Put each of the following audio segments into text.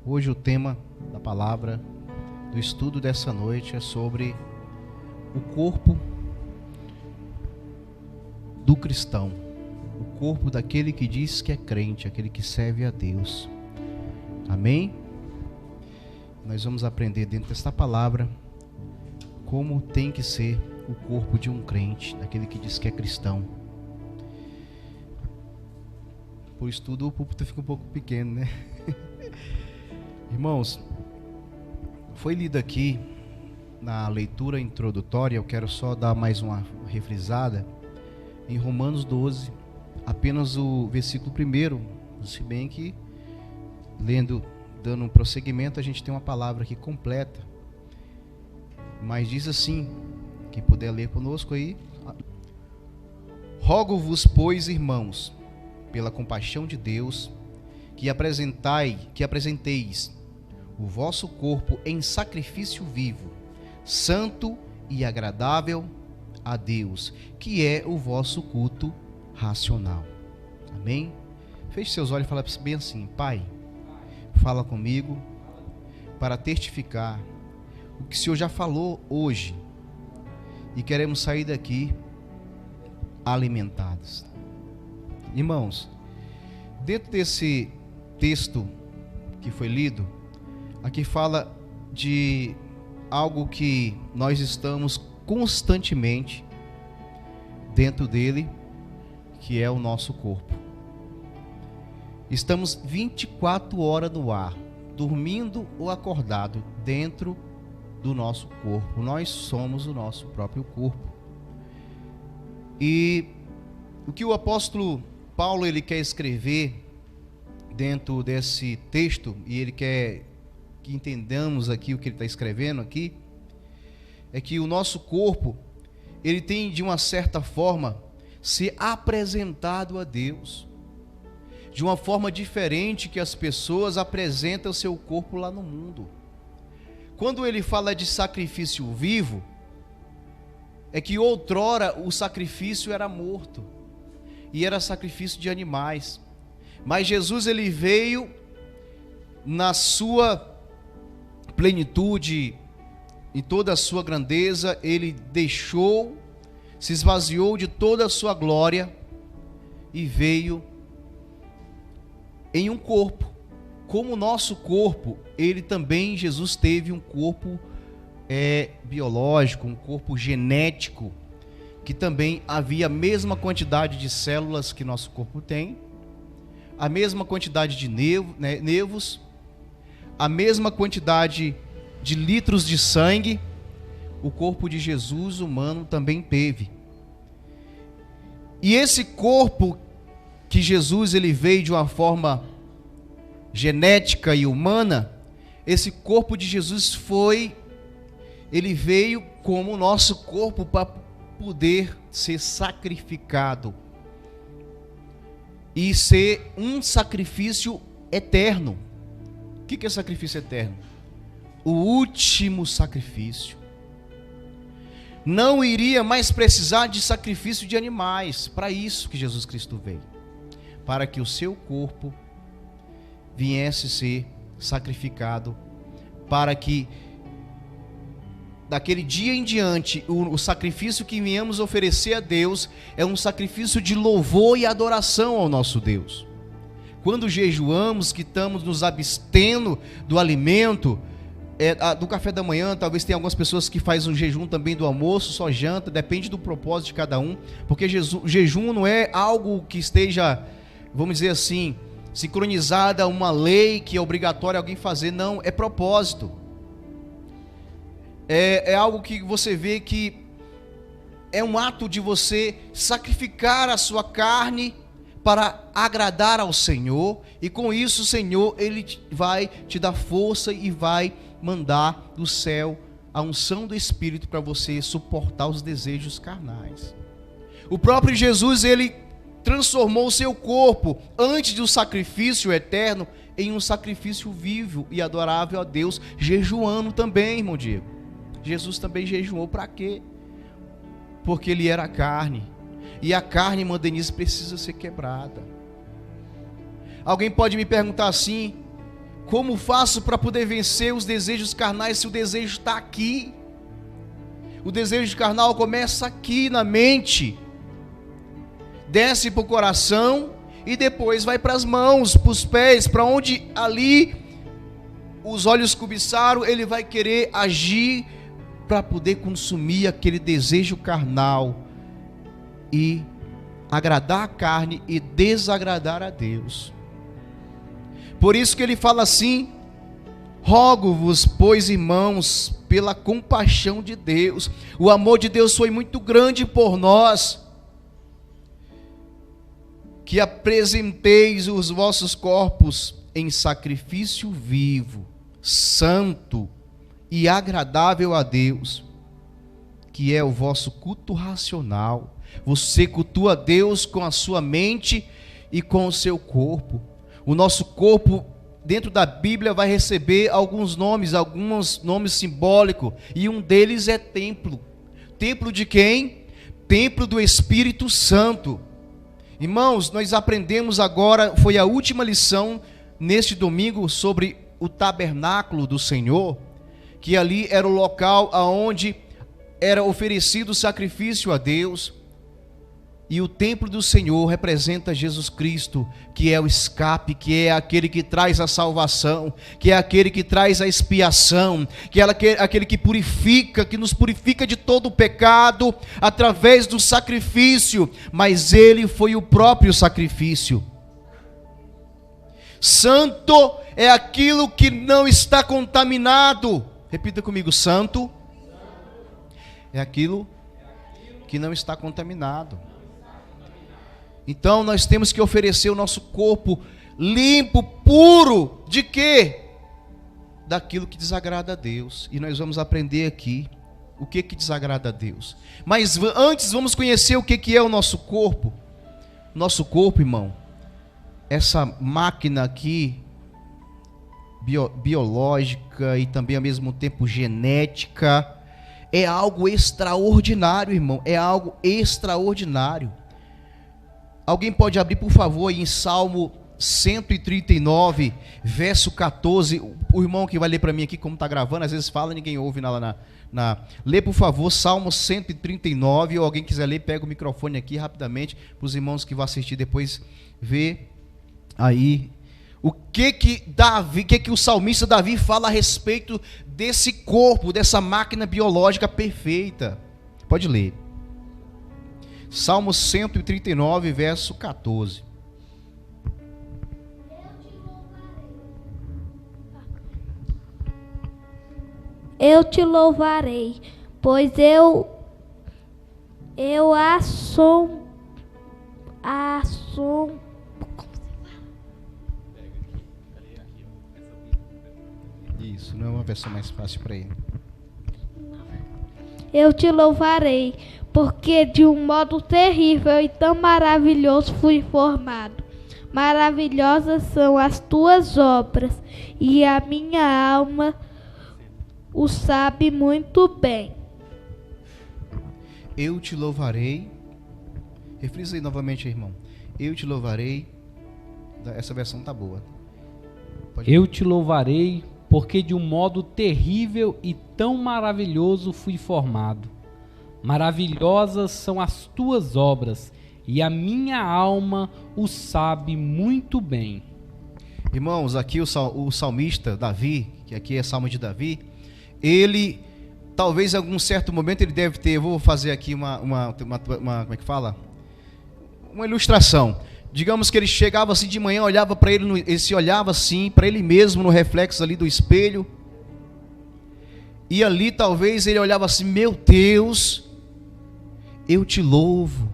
Hoje o tema da palavra do estudo dessa noite é sobre o corpo do cristão, o corpo daquele que diz que é crente, aquele que serve a Deus. Amém? Nós vamos aprender dentro desta palavra como tem que ser o corpo de um crente, daquele que diz que é cristão. Por estudo o púlpito fica um pouco pequeno, né? Irmãos, foi lido aqui na leitura introdutória, eu quero só dar mais uma refrisada, em Romanos 12, apenas o versículo 1, se bem que, dando um prosseguimento, a gente tem uma palavra aqui completa, mas diz assim, quem puder ler conosco aí: rogo-vos, pois, irmãos, pela compaixão de Deus, que apresenteis o vosso corpo em sacrifício vivo, santo e agradável a Deus, que é o vosso culto racional. Amém? Feche seus olhos e fala bem assim: Pai, fala comigo para testificar o que o Senhor já falou hoje, e queremos sair daqui alimentados. Irmãos, dentro desse texto que foi lido, aqui fala de algo que nós estamos constantemente dentro dele, que é o nosso corpo. Estamos 24 horas no ar, dormindo ou acordado, dentro do nosso corpo. Nós somos o nosso próprio corpo. E o que o apóstolo Paulo ele quer escrever dentro desse texto, e ele quer que entendamos aqui o que ele está escrevendo aqui, é que o nosso corpo, ele tem de uma certa forma ser apresentado a Deus, de uma forma diferente que as pessoas apresentam o seu corpo lá no mundo. Quando ele fala de sacrifício vivo, é que outrora o sacrifício era morto, e era sacrifício de animais, mas Jesus ele veio na sua plenitude, em toda a sua grandeza, ele deixou, se esvaziou de toda a sua glória e veio em um corpo, como o nosso corpo. Ele também, Jesus teve um corpo biológico, um corpo genético, que também havia a mesma quantidade de células que nosso corpo tem, a mesma quantidade de nervos, a mesma quantidade de litros de sangue. O corpo de Jesus humano também teve. E esse corpo que Jesus ele veio de uma forma genética e humana, esse corpo de Jesus ele veio como o nosso corpo para poder ser sacrificado e ser um sacrifício eterno. O que é sacrifício eterno? O último sacrifício. Não iria mais precisar de sacrifício de animais. Para isso que Jesus Cristo veio, para que o seu corpo viesse ser sacrificado, para que daquele dia em diante o sacrifício que viemos oferecer a Deus é um sacrifício de louvor e adoração ao nosso Deus. Quando jejuamos, que estamos nos abstendo do alimento, do café da manhã, talvez tenha algumas pessoas que fazem um jejum também do almoço, só janta, depende do propósito de cada um, porque jejum não é algo que esteja, vamos dizer assim, sincronizada a uma lei que é obrigatório alguém fazer. Não, é propósito. É algo que você vê que é um ato de você sacrificar a sua carne para agradar ao Senhor, e com isso o Senhor ele vai te dar força e vai mandar do céu a unção do Espírito para você suportar os desejos carnais. O próprio Jesus ele transformou o seu corpo antes do sacrifício eterno em um sacrifício vivo e adorável a Deus, jejuando também, irmão Diego. Jesus também jejuou para quê? Porque ele era carne, e a carne, irmã Denise, precisa ser quebrada. Alguém pode me perguntar assim: Como faço para poder vencer os desejos carnais se o desejo está aqui? O desejo carnal começa aqui na mente, desce para o coração e depois vai para as mãos, para os pés, para onde ali os olhos cobiçaram, ele vai querer agir para poder consumir aquele desejo carnal e agradar a carne e desagradar a Deus. Por isso que ele fala assim: rogo-vos, pois, irmãos, pela compaixão de Deus. O amor de Deus foi muito grande por nós, que apresenteis os vossos corpos em sacrifício vivo, santo e agradável a Deus, que é o vosso culto racional. Você cultua a Deus com a sua mente e com o seu corpo. O nosso corpo, dentro da Bíblia, vai receber alguns nomes simbólicos, e um deles é templo. Templo de quem? Templo do Espírito Santo. Irmãos, nós aprendemos agora, foi a última lição neste domingo, sobre o tabernáculo do Senhor, que ali era o local aonde era oferecido sacrifício a Deus. E o templo do Senhor representa Jesus Cristo, que é o escape, que é aquele que traz a salvação, que é aquele que traz a expiação, que é aquele que purifica, que nos purifica de todo o pecado através do sacrifício, mas ele foi o próprio sacrifício. Santo é aquilo que não está contaminado. Repita comigo: santo é aquilo que não está contaminado. Então nós temos que oferecer o nosso corpo limpo, puro, de quê? Daquilo que desagrada a Deus. E nós vamos aprender aqui o que desagrada a Deus. Mas antes vamos conhecer o que é o nosso corpo. Nosso corpo, irmão, essa máquina aqui, biológica e também ao mesmo tempo genética, é algo extraordinário, irmão, é algo extraordinário. Alguém pode abrir, por favor, aí em Salmo 139, verso 14. O irmão que vai ler para mim aqui, como está gravando, às vezes fala, ninguém ouve Lê, por favor, Salmo 139, ou alguém quiser ler, pega o microfone aqui rapidamente, para os irmãos que vão assistir depois ver aí o que o salmista Davi fala a respeito desse corpo, dessa máquina biológica perfeita. Pode ler. Salmo 139, verso 14. Eu te louvarei, pois eu Isso, não é uma versão mais fácil para ele. Eu te louvarei, porque de um modo terrível e tão maravilhoso fui formado. Maravilhosas são as tuas obras, e a minha alma o sabe muito bem. Eu te louvarei. Refrisa aí novamente, irmão. Eu te louvarei. Essa versão tá boa. Eu te louvarei, porque de um modo terrível e tão maravilhoso fui formado. Maravilhosas são as tuas obras, e a minha alma o sabe muito bem. Irmãos, aqui o salmista Davi, que aqui é Salmo de Davi, ele, talvez em algum certo momento ele deve ter, eu vou fazer aqui uma como é que fala? Uma ilustração. Digamos que ele chegava assim de manhã, olhava para ele, ele se olhava assim para ele mesmo no reflexo ali do espelho. E ali talvez ele olhava assim: meu Deus, eu te louvo,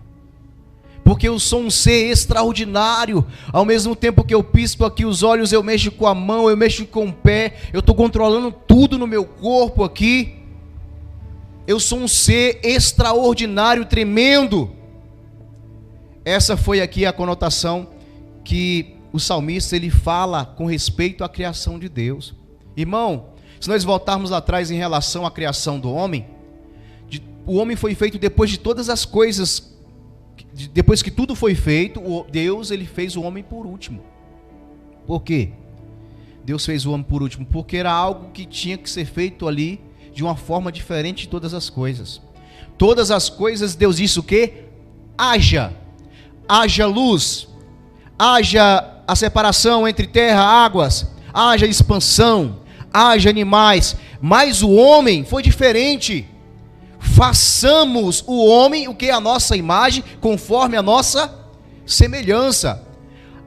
porque eu sou um ser extraordinário. Ao mesmo tempo que eu pisco aqui os olhos, eu mexo com a mão, eu mexo com o pé, eu estou controlando tudo no meu corpo aqui. Eu sou um ser extraordinário, tremendo. Essa foi aqui a conotação que o salmista ele fala com respeito à criação de Deus. Irmão, se nós voltarmos lá atrás em relação à criação do homem, o homem foi feito depois de todas as coisas, depois que tudo foi feito, Deus ele fez o homem por último. Por quê? Deus fez o homem por último? Porque era algo que tinha que ser feito ali de uma forma diferente de todas as coisas. Todas as coisas, Deus disse o quê? Haja luz, haja a separação entre terra e águas, haja expansão, haja animais. Mas o homem foi diferente. Façamos o homem, o que é a nossa imagem, conforme a nossa semelhança.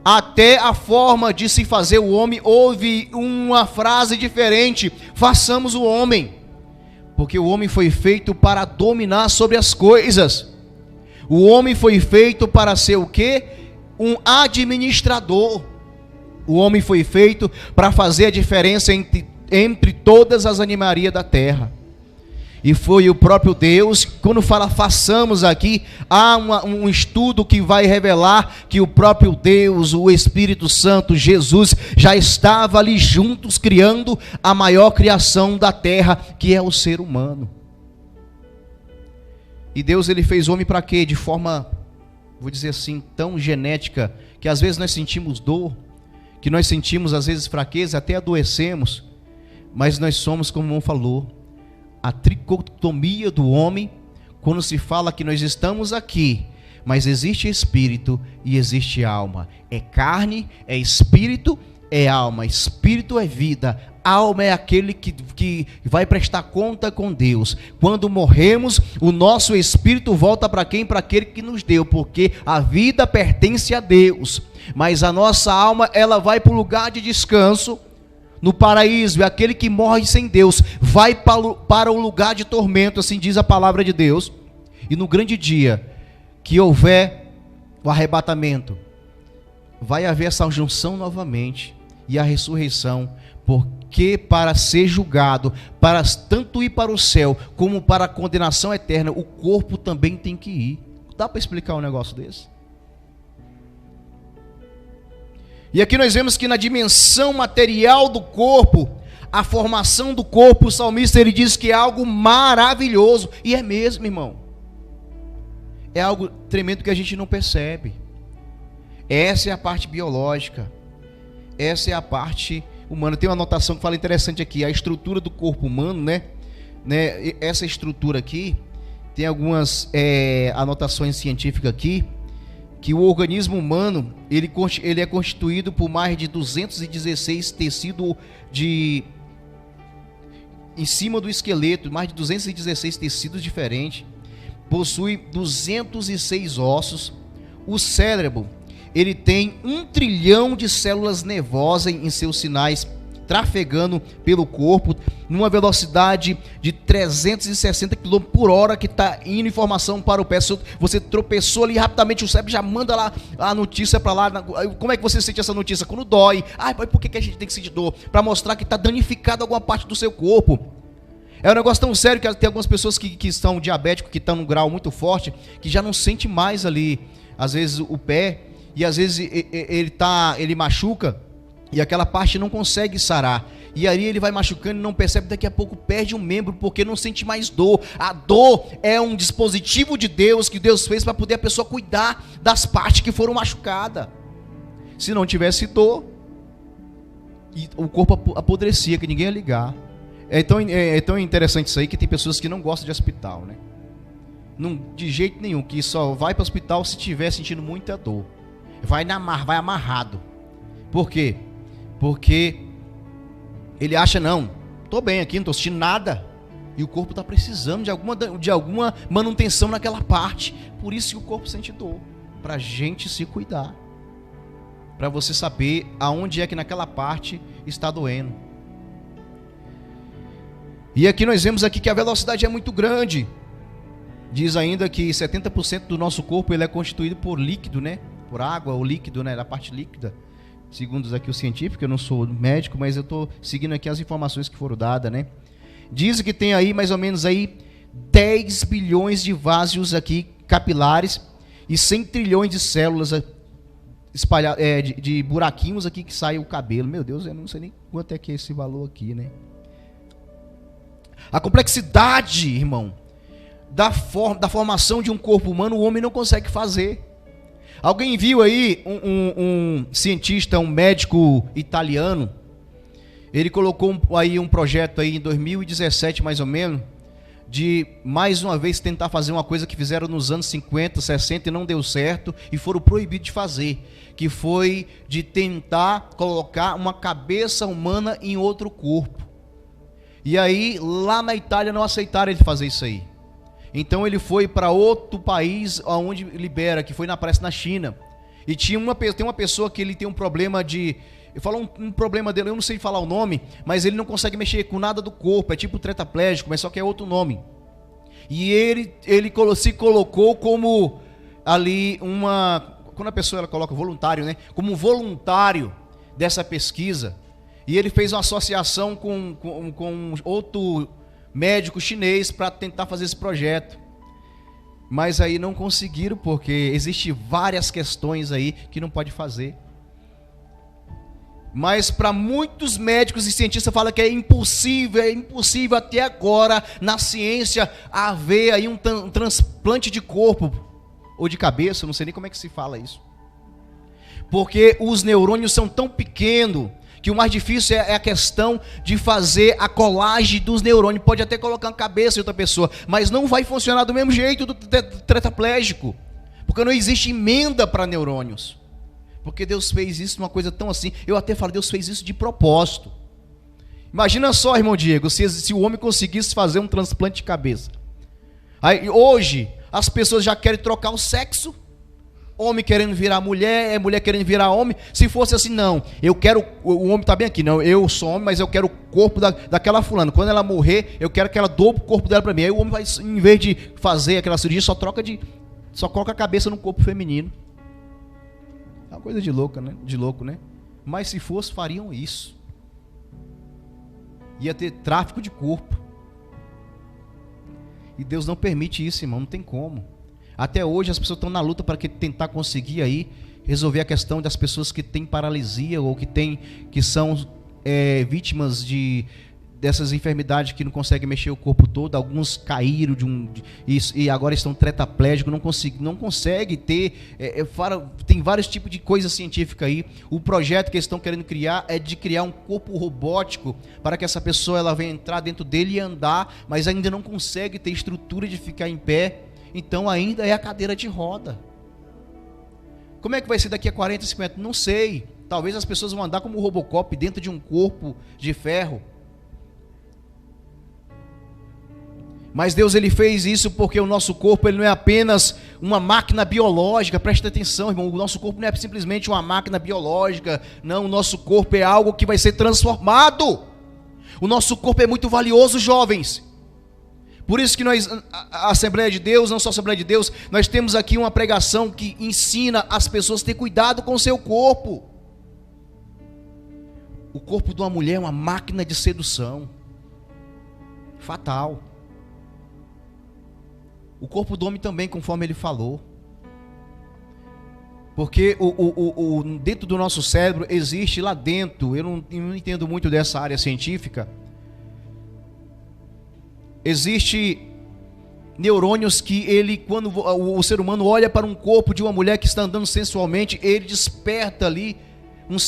Até a forma de se fazer o homem, houve uma frase diferente: façamos o homem, porque o homem foi feito para dominar sobre as coisas. O homem foi feito para ser o quê? Um administrador. O homem foi feito para fazer a diferença entre todas as animarias da terra. E foi o próprio Deus, quando fala façamos aqui, há um estudo que vai revelar que o próprio Deus, o Espírito Santo, Jesus, já estava ali juntos criando a maior criação da terra, que é o ser humano. E Deus, ele fez o homem para quê? De forma, vou dizer assim, tão genética, que às vezes nós sentimos dor, que nós sentimos às vezes fraqueza, até adoecemos, mas nós somos, como o irmão falou, a tricotomia do homem, quando se fala que nós estamos aqui, mas existe espírito e existe alma. É carne, é espírito, é alma. Espírito é vida, alma é aquele que vai prestar conta com Deus. Quando morremos, o nosso espírito volta para quem? Para aquele que nos deu, porque a vida pertence a Deus, mas a nossa alma, ela vai para o lugar de descanso, no paraíso. É aquele que morre sem Deus, vai para o lugar de tormento, assim diz a palavra de Deus. E no grande dia que houver o arrebatamento, vai haver essa junção novamente e a ressurreição, porque para ser julgado, para tanto ir para o céu como para a condenação eterna, o corpo também tem que ir. Dá para explicar um negócio desse? E aqui nós vemos que na dimensão material do corpo, a formação do corpo, o salmista ele diz que é algo maravilhoso, e é mesmo, irmão. É algo tremendo que a gente não percebe. Essa é a parte biológica, essa é a parte humana. Tem uma anotação que fala interessante aqui, a estrutura do corpo humano, né? Essa estrutura aqui, tem algumas anotações científicas aqui, que o organismo humano, ele é constituído por mais de 216 tecidos em cima do esqueleto, mais de 216 tecidos diferentes, possui 206 ossos. O cérebro, ele tem 1 trilhão de células nervosas em seus sinais, trafegando pelo corpo, numa velocidade de 360 km por hora, que está indo informação para o pé. Se você tropeçou ali, rapidamente o cérebro já manda lá a notícia para lá. Como é que você sente essa notícia? Quando dói. Por que a gente tem que sentir dor? Para mostrar que está danificado alguma parte do seu corpo. É um negócio tão sério que tem algumas pessoas que são diabéticos, que estão num grau muito forte, que já não sente mais ali, às vezes, o pé, e às vezes ele machuca, e aquela parte não consegue sarar. E aí ele vai machucando e não percebe, daqui a pouco perde um membro, porque não sente mais dor. A dor é um dispositivo de Deus, que Deus fez para poder a pessoa cuidar das partes que foram machucadas. Se não tivesse dor, o corpo apodrecia, que ninguém ia ligar. É tão interessante isso aí, que tem pessoas que não gostam de hospital, né? Não, de jeito nenhum, que só vai para o hospital se estiver sentindo muita dor. Vai amarrado. Por quê? Porque ele acha, não, estou bem aqui, não estou sentindo nada. E o corpo está precisando de alguma manutenção naquela parte. Por isso que o corpo sente dor. Para a gente se cuidar. Para você saber aonde é que naquela parte está doendo. E aqui nós vemos aqui que a velocidade é muito grande. Diz ainda que 70% do nosso corpo ele é constituído por líquido, né? Por água ou líquido, né? Da parte líquida. Segundo aqui o científico, eu não sou médico, mas eu estou seguindo aqui as informações que foram dadas, né? Diz que tem aí mais ou menos aí 10 bilhões de vasos aqui capilares e 100 trilhões de células espalhadas, de buraquinhos aqui que sai o cabelo. Meu Deus, eu não sei nem quanto é que é esse valor aqui, né? A complexidade, irmão, da formação de um corpo humano, o homem não consegue fazer. Alguém viu aí um cientista, um médico italiano, Ele colocou aí um projeto aí em 2017 mais ou menos, de mais uma vez tentar fazer uma coisa que fizeram nos anos 50, 60 e não deu certo e foram proibidos de fazer, que foi de tentar colocar uma cabeça humana em outro corpo. E aí lá na Itália não aceitaram ele fazer isso aí. Então ele foi para outro país onde libera, que foi parece na China. E tem uma pessoa que ele tem um problema de... Eu falo um problema dele, eu não sei falar o nome, mas ele não consegue mexer com nada do corpo, é tipo tetraplégico, mas só que é outro nome. E ele se colocou como ali quando a pessoa ela coloca voluntário, né? Como um voluntário dessa pesquisa. E ele fez uma associação com outro médico chinês para tentar fazer esse projeto. Mas aí não conseguiram, porque existem várias questões aí que não pode fazer. Mas para muitos médicos e cientistas falam que é impossível até agora na ciência haver aí um transplante de corpo ou de cabeça, não sei nem como é que se fala isso. Porque os neurônios são tão pequenos que o mais difícil é a questão de fazer a colagem dos neurônios. Pode até colocar uma cabeça de outra pessoa, mas não vai funcionar do mesmo jeito do tetraplégico, porque não existe emenda para neurônios. Porque Deus fez isso, uma coisa tão assim. Eu até falo, Deus fez isso de propósito. Imagina só, irmão Diego, se o homem conseguisse fazer um transplante de cabeça. Aí, hoje, as pessoas já querem trocar o sexo. Homem querendo virar mulher, mulher querendo virar homem. Se fosse assim, não, eu quero, o homem está bem aqui, não, eu sou homem, mas eu quero o corpo daquela fulana. Quando ela morrer, eu quero que ela dobre o corpo dela para mim. Aí o homem vai, em vez de fazer aquela cirurgia, só coloca a cabeça no corpo feminino. É uma coisa de louco, né? Mas se fosse, fariam isso. Ia ter tráfico de corpo. E Deus não permite isso, irmão, não tem como. Até hoje as pessoas estão na luta para tentar conseguir aí resolver a questão das pessoas que têm paralisia ou que são vítimas dessas enfermidades que não conseguem mexer o corpo todo. Alguns caíram e agora estão tetraplégicos, não conseguem ter. Tem vários tipos de coisa científica aí. O projeto que eles estão querendo criar é de criar um corpo robótico para que essa pessoa ela venha entrar dentro dele e andar, mas ainda não consegue ter estrutura de ficar em pé. Então ainda é a cadeira de roda. Como é que vai ser daqui a 40, 50? Não sei. Talvez as pessoas vão andar como o Robocop dentro de um corpo de ferro. Mas Deus ele fez isso porque o nosso corpo ele não é apenas uma máquina biológica. Preste atenção, irmão. O nosso corpo não é simplesmente uma máquina biológica. Não, o nosso corpo é algo que vai ser transformado. O nosso corpo é muito valioso, jovens. Por isso que nós, a Assembleia de Deus, não só a Assembleia de Deus, nós temos aqui uma pregação que ensina as pessoas a ter cuidado com o seu corpo. O corpo de uma mulher é uma máquina de sedução. Fatal. O corpo do homem também, conforme ele falou. Porque dentro do nosso cérebro existe lá dentro, eu não entendo muito dessa área científica, existe neurônios que quando o ser humano olha para um corpo de uma mulher que está andando sensualmente, ele desperta ali umas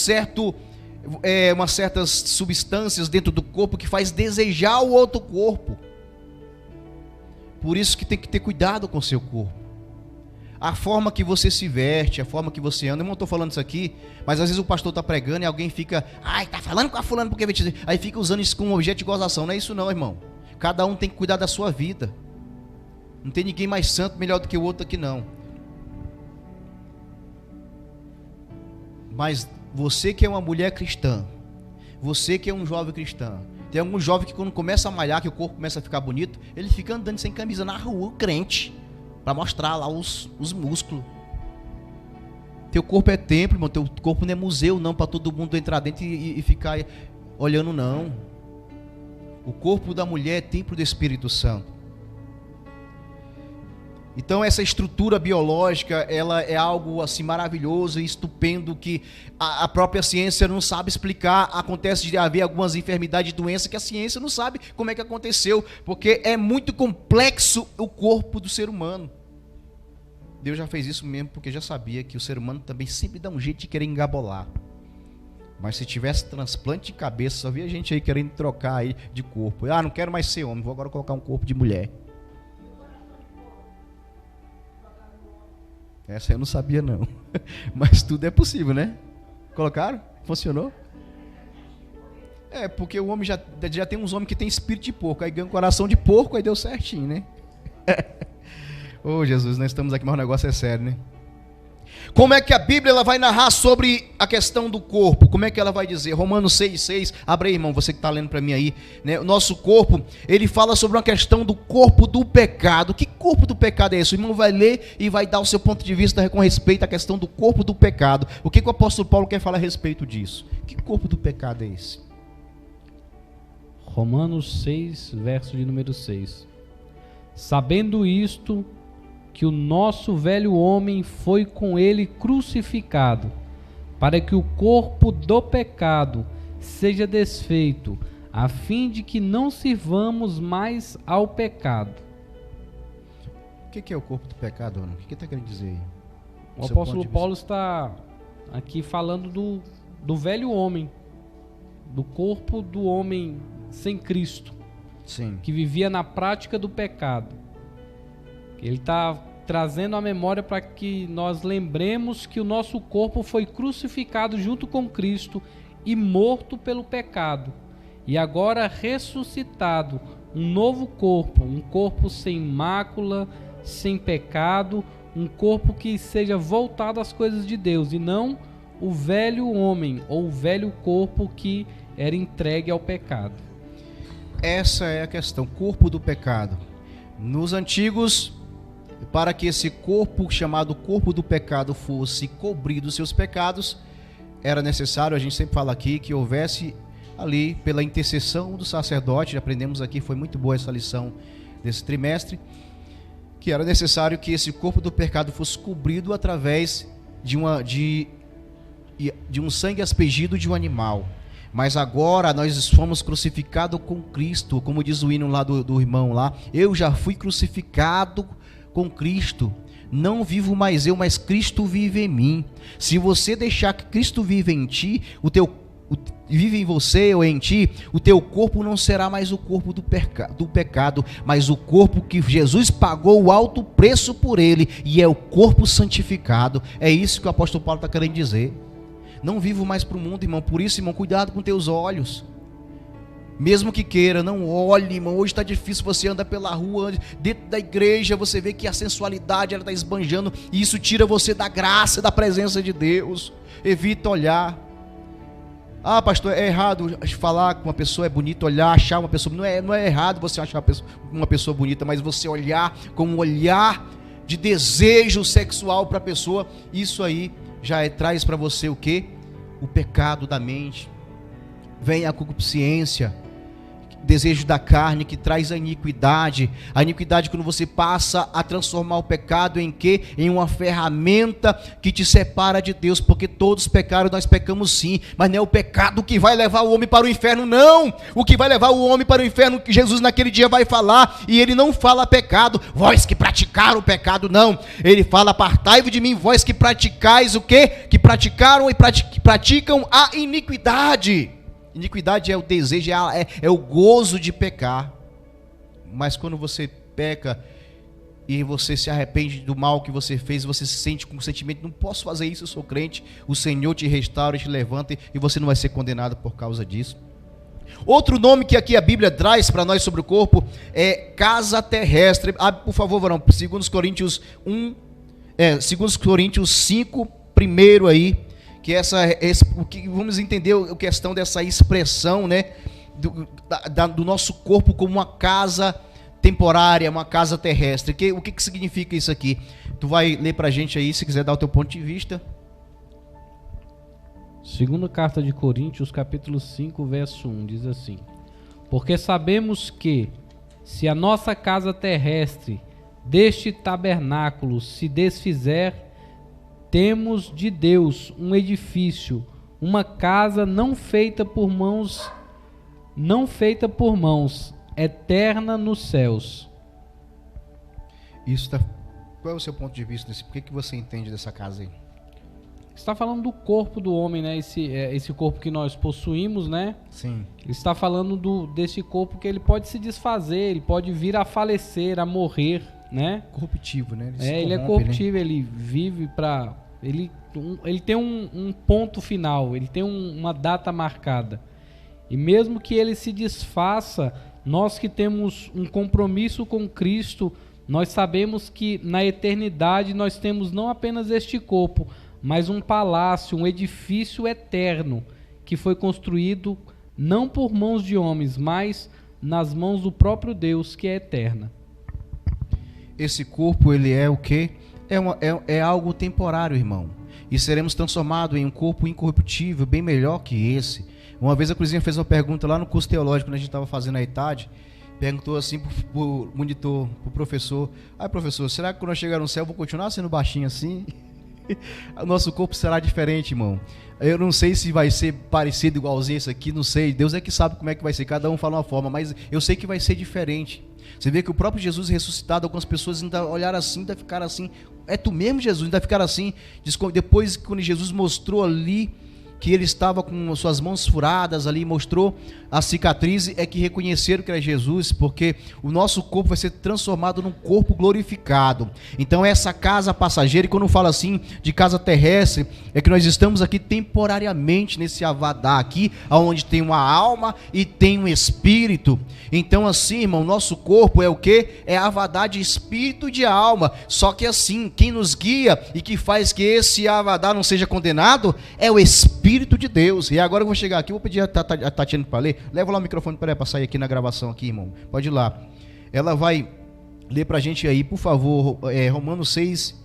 certas substâncias dentro do corpo que faz desejar o outro corpo. Por isso que tem que ter cuidado com o seu corpo. A forma que você se veste, a forma que você anda. Eu não estou falando isso aqui, mas às vezes o pastor está pregando e alguém fica, está falando com a fulana porque aí fica usando isso como objeto de gozação. Não é isso não, irmão. Cada um tem que cuidar da sua vida. Não tem ninguém mais santo, melhor do que o outro aqui não. Mas você que é uma mulher cristã, você que é um jovem cristão, tem algum jovem que quando começa a malhar, que o corpo começa a ficar bonito, ele fica andando sem camisa na rua, crente, para mostrar lá os músculos. Teu corpo é templo, irmão. Teu corpo não é museu não, para todo mundo entrar dentro e ficar olhando não. O corpo da mulher é templo do Espírito Santo. Então essa estrutura biológica, ela é algo assim maravilhoso e estupendo que a própria ciência não sabe explicar. Acontece de haver algumas enfermidades e doenças que a ciência não sabe como é que aconteceu, porque é muito complexo o corpo do ser humano. Deus já fez isso mesmo porque já sabia que o ser humano também sempre dá um jeito de querer engabolar. Mas se tivesse transplante de cabeça, só via gente aí querendo trocar aí de corpo. Ah, não quero mais ser homem, vou agora colocar um corpo de mulher. Essa eu não sabia não. Mas tudo é possível, né? Colocaram? Funcionou? É, porque o homem já tem uns homens que tem espírito de porco. Aí ganha um coração de porco, aí deu certinho, né? Ô Jesus, nós estamos aqui, mas o negócio é sério, né? Como é que a Bíblia ela vai narrar sobre a questão do corpo? Como é que ela vai dizer? Romanos 6,6. Abre aí, irmão, você que está lendo para mim aí, né? O nosso corpo, ele fala sobre uma questão do corpo do pecado. Que corpo do pecado é esse? O irmão vai ler e vai dar o seu ponto de vista com respeito à questão do corpo do pecado. O que o apóstolo Paulo quer falar a respeito disso? Que corpo do pecado é esse? Romanos 6, verso de número 6. Sabendo isto, que o nosso velho homem foi com ele crucificado, para que o corpo do pecado seja desfeito, a fim de que não sirvamos mais ao pecado. O que é o corpo do pecado, Ana? O que ele está querendo dizer aí? O apóstolo Paulo está aqui falando do velho homem, do corpo do homem sem Cristo, sim, que vivia na prática do pecado. Ele está trazendo a memória para que nós lembremos que o nosso corpo foi crucificado junto com Cristo e morto pelo pecado, e agora ressuscitado, um novo corpo, um corpo sem mácula, sem pecado, um corpo que seja voltado às coisas de Deus, e não o velho homem ou o velho corpo que era entregue ao pecado. Essa é a questão, corpo do pecado. Nos antigos, para que esse corpo chamado corpo do pecado fosse cobrido dos seus pecados, era necessário, a gente sempre fala aqui, que houvesse ali, pela intercessão do sacerdote, aprendemos aqui, foi muito boa essa lição desse trimestre, que era necessário que esse corpo do pecado fosse cobrido através de um sangue aspergido de um animal. Mas agora nós fomos crucificados com Cristo, como diz o hino lá do irmão lá, eu já fui crucificado com Cristo, não vivo mais eu, mas Cristo vive em mim. Se você deixar que Cristo vive em ti, vive em você ou em ti, o teu corpo não será mais o corpo do pecado, mas o corpo que Jesus pagou o alto preço por ele, e é o corpo santificado. É isso que o apóstolo Paulo está querendo dizer. Não vivo mais para o mundo, irmão. Por isso, irmão, cuidado com teus olhos. Mesmo que queira, não olhe, irmão. Hoje está difícil, você anda pela rua, dentro da igreja, você vê que a sensualidade ela está esbanjando, e isso tira você da graça, da presença de Deus. Evita olhar. Ah, pastor, é errado falar que uma pessoa é bonita, olhar, achar uma pessoa... Não é errado você achar uma pessoa bonita, mas você olhar com um olhar de desejo sexual para a pessoa, isso aí já traz para você o quê? O pecado da mente. Vem a concupiscência, desejo da carne, que traz a iniquidade. A iniquidade, quando você passa a transformar o pecado em quê? Em uma ferramenta que te separa de Deus, porque todos pecaram, nós pecamos sim, mas não é o pecado que vai levar o homem para o inferno, não. O que vai levar o homem para o inferno, que Jesus naquele dia vai falar, e ele não fala pecado, vós que praticaram o pecado, não. Ele fala, apartai-vos de mim, vós que praticais o quê? Que praticaram e praticam a iniquidade. Iniquidade é o desejo, é o gozo de pecar. Mas quando você peca e você se arrepende do mal que você fez, você se sente com o sentimento, não posso fazer isso, eu sou crente, o Senhor te restaura, te levanta, e você não vai ser condenado por causa disso. Outro nome que aqui a Bíblia traz para nós sobre o corpo é casa terrestre. Por favor, varão, 2 Coríntios 5, primeiro aí, que vamos entender a questão dessa expressão, né, do nosso corpo como uma casa temporária, uma casa terrestre. O que significa isso aqui? Tu vai ler para a gente aí, se quiser dar o teu ponto de vista. Segunda carta de Coríntios, capítulo 5, verso 1, diz assim: porque sabemos que, se a nossa casa terrestre deste tabernáculo se desfizer, temos de Deus um edifício, uma casa não feita por mãos, eterna nos céus. Qual é o seu ponto de vista nisso? Por que você entende dessa casa aí? está falando do corpo do homem, né? Esse corpo que nós possuímos, né? Sim. Ele está falando desse corpo que ele pode se desfazer, ele pode vir a falecer, a morrer, né? Corruptivo, né? Ele é corruptível, né? Ele vive para... Ele tem um ponto final, ele tem uma data marcada. E mesmo que ele se desfaça, nós que temos um compromisso com Cristo, nós sabemos que na eternidade nós temos não apenas este corpo, mas um palácio, um edifício eterno, que foi construído não por mãos de homens, mas nas mãos do próprio Deus, que é eterna. Esse corpo, ele é o quê? É algo temporário, irmão. E seremos transformados em um corpo incorruptível, bem melhor que esse. Uma vez a Cruzinha fez uma pergunta lá no curso teológico, quando a gente estava fazendo a ETAD, perguntou assim pro monitor, pro professor: professor, será que quando eu chegar no céu eu vou continuar sendo baixinho assim? O nosso corpo será diferente, irmão. Eu não sei se vai ser parecido igualzinho esse aqui, não sei. Deus é que sabe como é que vai ser, cada um fala uma forma, mas eu sei que vai ser diferente. Você vê que o próprio Jesus ressuscitado, algumas pessoas ainda olharam assim, ainda ficaram assim: é tu mesmo, Jesus? Ainda ficaram assim. Depois, quando Jesus mostrou ali que ele estava com suas mãos furadas ali, mostrou a cicatriz, é que reconheceram que era Jesus, porque o nosso corpo vai ser transformado num corpo glorificado. Então essa casa passageira, e quando fala assim de casa terrestre, é que nós estamos aqui temporariamente nesse avadá aqui, onde tem uma alma e tem um espírito. Então assim, irmão, nosso corpo é o quê? É avadá de espírito e de alma. Só que assim, quem nos guia e que faz que esse avadá não seja condenado é o Espírito de Deus. E agora eu vou chegar aqui, vou pedir a Tatiana para ler. Leva lá o microfone para ela, para sair aqui na gravação aqui, irmão. Pode ir lá. Ela vai ler para a gente aí, por favor, Romanos 6,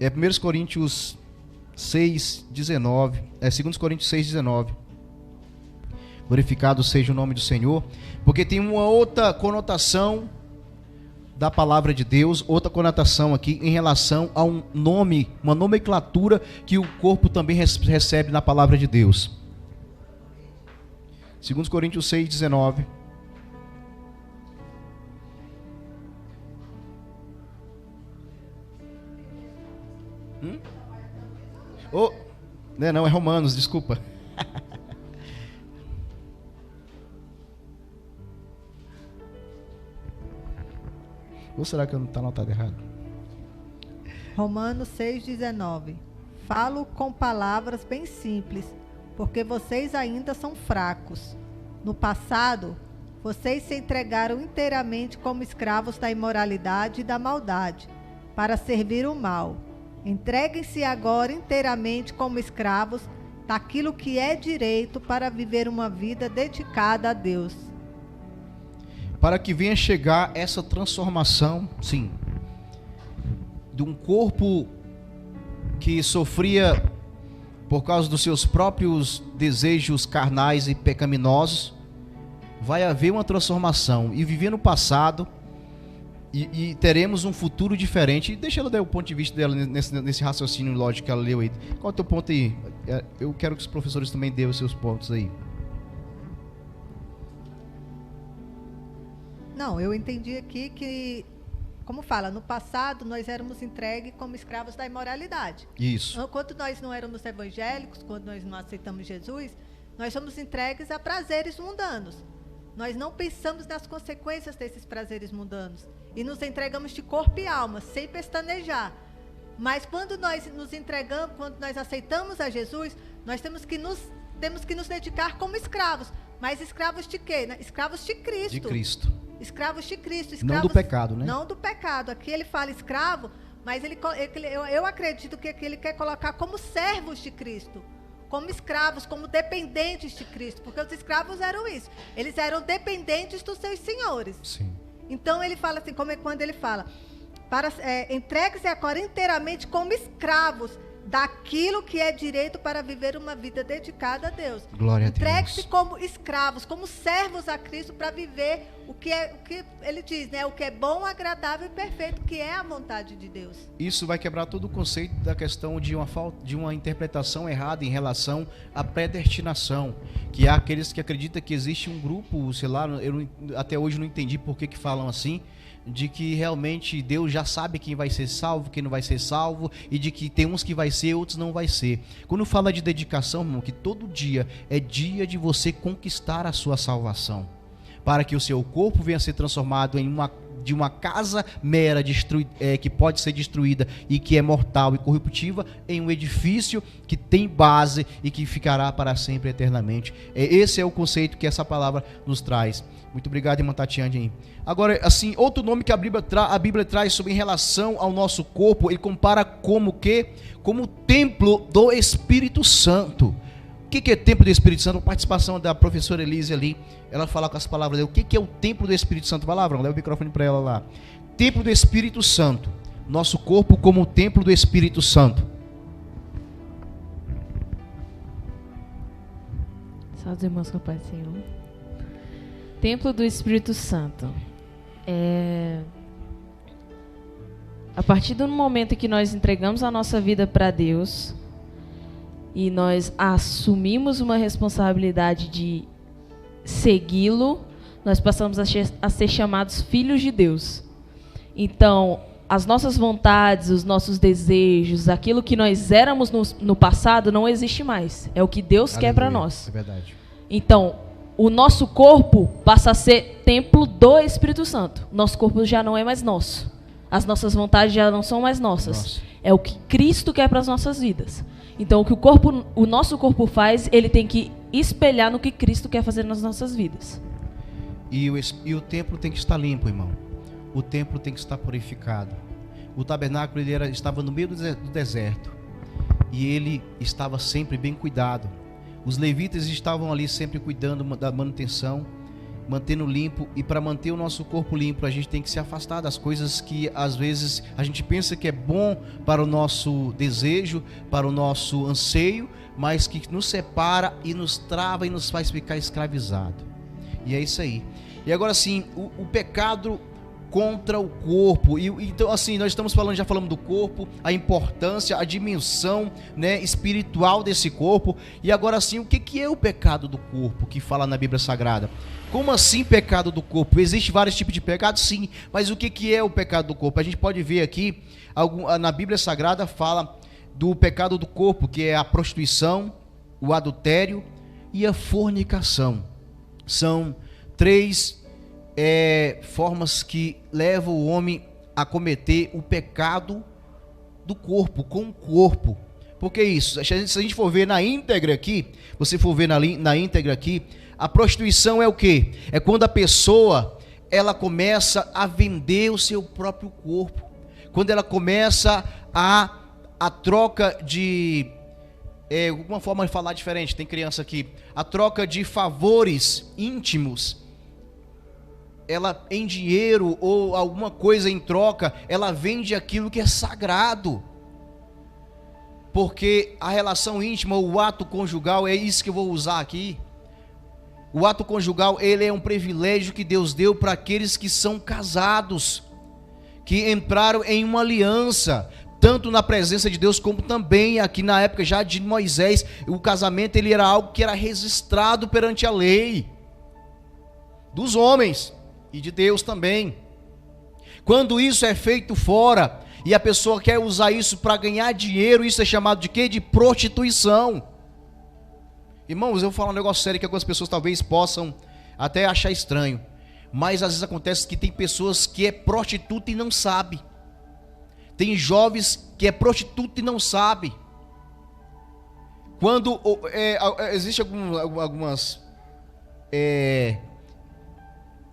1 Coríntios 6, 19, 2 Coríntios 6, 19. Glorificado seja o nome do Senhor, porque tem uma outra conotação da palavra de Deus, outra conotação aqui em relação a um nome, uma nomenclatura que o corpo também recebe na palavra de Deus. 2 Coríntios 6, 19. Não, é Romanos, desculpa. Ou será que eu não está anotado errado? Romanos 6,19. Falo com palavras bem simples, porque vocês ainda são fracos. No passado, vocês se entregaram inteiramente como escravos da imoralidade e da maldade, para servir o mal. Entreguem-se agora inteiramente como escravos daquilo que é direito, para viver uma vida dedicada a Deus. Para que venha chegar essa transformação, sim, de um corpo que sofria por causa dos seus próprios desejos carnais e pecaminosos, vai haver uma transformação e viver no passado e teremos um futuro diferente. E deixa ela dar o ponto de vista dela nesse raciocínio lógico que ela leu aí. Qual é o teu ponto aí? Eu quero que os professores também dêem os seus pontos aí. Não, eu entendi aqui que, como fala, no passado nós éramos entregues como escravos da imoralidade. Isso. Quando nós não éramos evangélicos, quando nós não aceitamos Jesus, nós somos entregues a prazeres mundanos. Nós não pensamos nas consequências desses prazeres mundanos e nos entregamos de corpo e alma, sem pestanejar. Mas quando nós nos entregamos, quando nós aceitamos a Jesus, nós temos que nos dedicar como escravos. Mas escravos de quê? Escravos de Cristo. De Cristo. Escravos de Cristo. Não do pecado, né? Não do pecado. Aqui ele fala escravo, mas eu acredito que ele quer colocar como servos de Cristo, como escravos, como dependentes de Cristo, porque os escravos eram isso. Eles eram dependentes dos seus senhores. Sim. Então ele fala assim, como é quando ele fala, entregue-se agora inteiramente como escravos daquilo que é direito para viver uma vida dedicada a Deus. Glória a Deus. Entregue-se como escravos, como servos a Cristo, para viver o que ele diz, né? O que é bom, agradável e perfeito, que é a vontade de Deus. Isso vai quebrar todo o conceito da questão de uma interpretação errada em relação à predestinação, que há aqueles que acreditam que existe um grupo, sei lá, até hoje não entendi por que falam assim, de que realmente Deus já sabe quem vai ser salvo, quem não vai ser salvo, e de que tem uns que vai ser, outros não vai ser. Quando fala de dedicação, irmão, que todo dia é dia de você conquistar a sua salvação, para que o seu corpo venha a ser transformado de uma casa mera que pode ser destruída e que é mortal e corruptiva, em um edifício que tem base e que ficará para sempre eternamente. Esse é o conceito que essa palavra nos traz. Muito obrigado, irmã Tatiane. Agora, assim, outro nome que a Bíblia traz sobre em relação ao nosso corpo, ele compara como o quê? Como o templo do Espírito Santo. O que é templo do Espírito Santo? A participação da professora Elise ali, ela fala com as palavras dela. O que é o templo do Espírito Santo? Vai lá, Abraão, leva o microfone para ela lá. Templo do Espírito Santo. Nosso corpo como o templo do Espírito Santo. Salve os irmãos com a paz do Senhor. Templo do Espírito Santo. A partir do momento que nós entregamos a nossa vida para Deus e nós assumimos uma responsabilidade de segui-lo, nós passamos a ser chamados filhos de Deus. Então, as nossas vontades, os nossos desejos, aquilo que nós éramos no passado não existe mais. É o que Deus quer para nós. É verdade. Então, o nosso corpo passa a ser templo do Espírito Santo. Nosso corpo já não é mais nosso. As nossas vontades já não são mais nossas. Nossa. É o que Cristo quer para as nossas vidas. Então, o que o nosso corpo faz, ele tem que espelhar no que Cristo quer fazer nas nossas vidas. E o templo tem que estar limpo, irmão. O templo tem que estar purificado. O tabernáculo estava no meio do deserto. E ele estava sempre bem cuidado. Os levitas estavam ali sempre cuidando da manutenção, mantendo limpo. E para manter o nosso corpo limpo, a gente tem que se afastar das coisas que às vezes a gente pensa que é bom para o nosso desejo, para o nosso anseio, mas que nos separa e nos trava e nos faz ficar escravizado. E é isso aí. E agora sim, o pecado contra o corpo. Então assim, nós já falamos do corpo, a importância, a dimensão, né, espiritual desse corpo. E agora sim, o que é o pecado do corpo que fala na Bíblia Sagrada? Como assim pecado do corpo? Existem vários tipos de pecado, sim, mas o que é o pecado do corpo? A gente pode ver aqui, na Bíblia Sagrada fala do pecado do corpo, que é a prostituição, o adultério e a fornicação. São três formas que levam o homem a cometer o pecado do corpo, com o corpo. Porque isso, se a gente for ver na íntegra aqui, na íntegra aqui, a prostituição é o quê? É quando a pessoa, ela começa a vender o seu próprio corpo. Quando ela começa a troca de... alguma forma de falar diferente, tem criança aqui. A troca de favores íntimos. Ela, em dinheiro ou alguma coisa em troca, ela vende aquilo que é sagrado. Porque a relação íntima, o ato conjugal, é isso que eu vou usar aqui. O ato conjugal, ele é um privilégio que Deus deu para aqueles que são casados, que entraram em uma aliança, tanto na presença de Deus, como também aqui na época já de Moisés. O casamento, ele era algo que era registrado perante a lei dos homens e de Deus também. Quando isso é feito fora e a pessoa quer usar isso para ganhar dinheiro, isso é chamado de quê? De prostituição. Irmãos, eu vou falar um negócio sério que algumas pessoas talvez possam até achar estranho, mas às vezes acontece que tem pessoas que é prostituta e não sabe. Tem jovens que é prostituta e não sabe. Quando existe algumas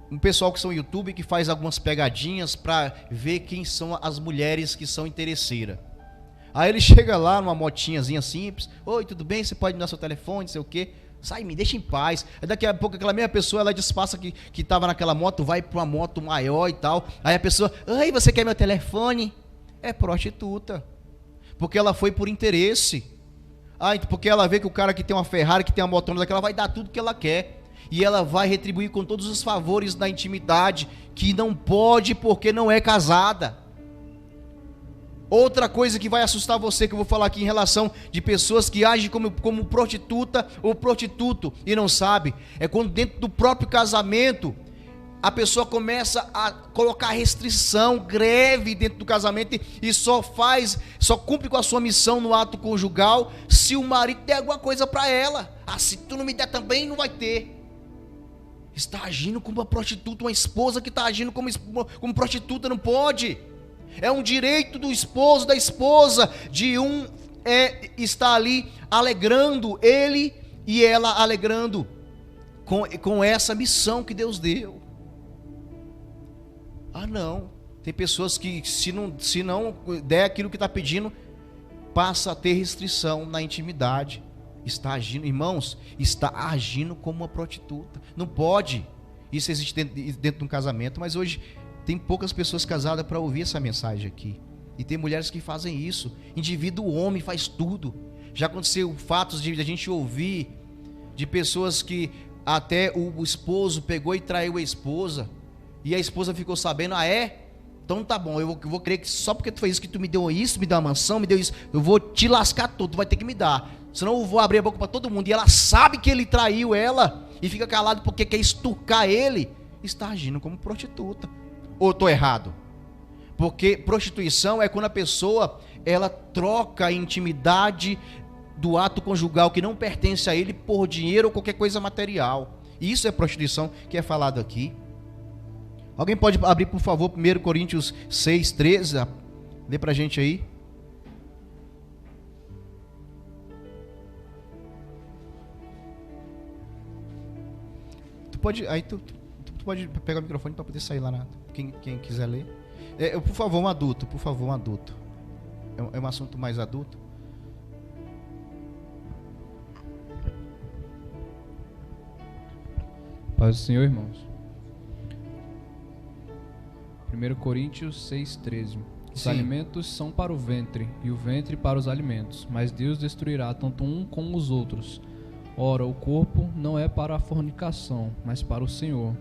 um pessoal que são YouTube que faz algumas pegadinhas para ver quem são as mulheres que são interesseiras. Aí ele chega lá numa motinhazinha simples: oi, tudo bem? Você pode me dar seu telefone, não sei o quê. Sai, me deixa em paz. Aí daqui a pouco aquela mesma pessoa, ela disfarça que estava naquela moto, vai para uma moto maior e tal. Aí a pessoa: oi, você quer meu telefone? É prostituta. Porque ela foi por interesse. Porque ela vê que o cara que tem uma Ferrari, que tem uma motona daquela, vai dar tudo que ela quer. E ela vai retribuir com todos os favores da intimidade, que não pode porque não é casada. Outra coisa que vai assustar você, que eu vou falar aqui em relação de pessoas que agem como prostituta ou prostituto e não sabe, é quando dentro do próprio casamento a pessoa começa a colocar restrição, greve dentro do casamento e só cumpre com a sua missão no ato conjugal se o marido der alguma coisa para ela. Ah, se tu não me der também, não vai ter. Está agindo como uma prostituta, uma esposa que está agindo como prostituta, não pode. É um direito do esposo, da esposa, de estar ali alegrando, ele e ela alegrando com essa missão que Deus deu. Ah, não. Tem pessoas que se não der aquilo que está pedindo, passa a ter restrição na intimidade. Está agindo, irmãos, está agindo como uma prostituta. Não pode. Isso existe dentro de um casamento, mas hoje tem poucas pessoas casadas para ouvir essa mensagem aqui. E tem mulheres que fazem isso. Indivíduo homem faz tudo. Já aconteceu fatos de a gente ouvir de pessoas que até o esposo pegou e traiu a esposa. E a esposa ficou sabendo, ah é? Então tá bom, eu vou crer que só porque tu fez isso, que tu me deu isso, me deu uma mansão, me deu isso, eu vou te lascar tudo, tu vai ter que me dar. Senão eu vou abrir a boca para todo mundo. E ela sabe que ele traiu ela e fica calado porque quer estucar ele. Está agindo como prostituta. Ou estou errado? Porque prostituição é quando a pessoa ela troca a intimidade do ato conjugal que não pertence a ele por dinheiro ou qualquer coisa material. Isso é prostituição que é falado aqui. Alguém pode abrir, por favor, 1 Coríntios 6, 13? Lê pra gente aí. Tu pode pegar o microfone para poder sair lá, quem quiser ler. Por favor, um adulto. É um assunto mais adulto. Paz do Senhor, irmãos. 1 Coríntios 6,13. Os alimentos são para o ventre, e o ventre para os alimentos, mas Deus destruirá tanto um como os outros. Ora, o corpo não é para a fornicação, mas para o Senhor,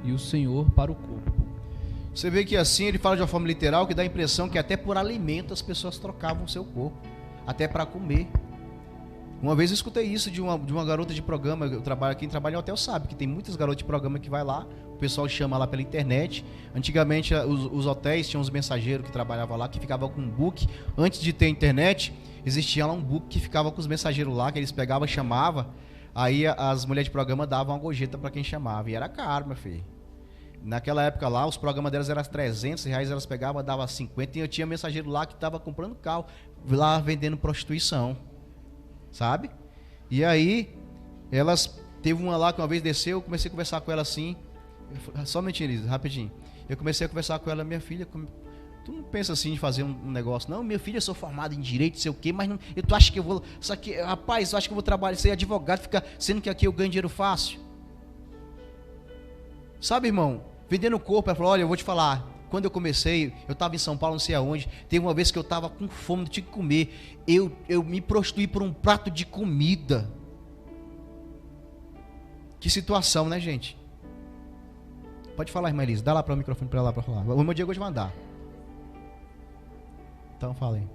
e o Senhor para o corpo. Você vê que assim ele fala de uma forma literal que dá a impressão que até por alimento as pessoas trocavam o seu corpo, até para comer. Uma vez eu escutei isso de uma garota de programa. Quem trabalha em hotel sabe que tem muitas garotas de programa que vai lá, o pessoal chama lá pela internet. Antigamente os hotéis tinham uns mensageiros que trabalhavam lá, que ficavam com um book. Antes de ter internet, existia lá um book que ficava com os mensageiros lá, que eles pegavam, chamavam. Aí as mulheres de programa davam uma gorjeta para quem chamava, e era caro, meu filho. Naquela época lá, os programas delas eram R$300, elas pegavam, davam 50, e eu tinha mensageiro lá que estava comprando carro, lá vendendo prostituição. Sabe? E aí, teve uma lá que uma vez desceu, eu comecei a conversar com ela assim, somente Elisa, rapidinho. Eu comecei a conversar com ela, minha filha, tu não pensa assim em fazer um negócio? Não, minha filha, eu sou formado em direito, sei o quê, mas não, tu acha que eu vou, só que, rapaz, eu acho que eu vou trabalhar, ser advogado, ficar sendo que aqui eu ganho dinheiro fácil. Sabe, irmão? Vendendo o corpo, ela falou, olha, eu vou te falar. Quando eu comecei, eu estava em São Paulo, não sei aonde, teve uma vez que eu estava com fome, não tinha que comer, eu me prostituí por um prato de comida. Que situação, né, gente? Pode falar, irmã Elisa, dá lá para o microfone para ela para falar. O meu Diego eu vou te mandar. Então, fala aí.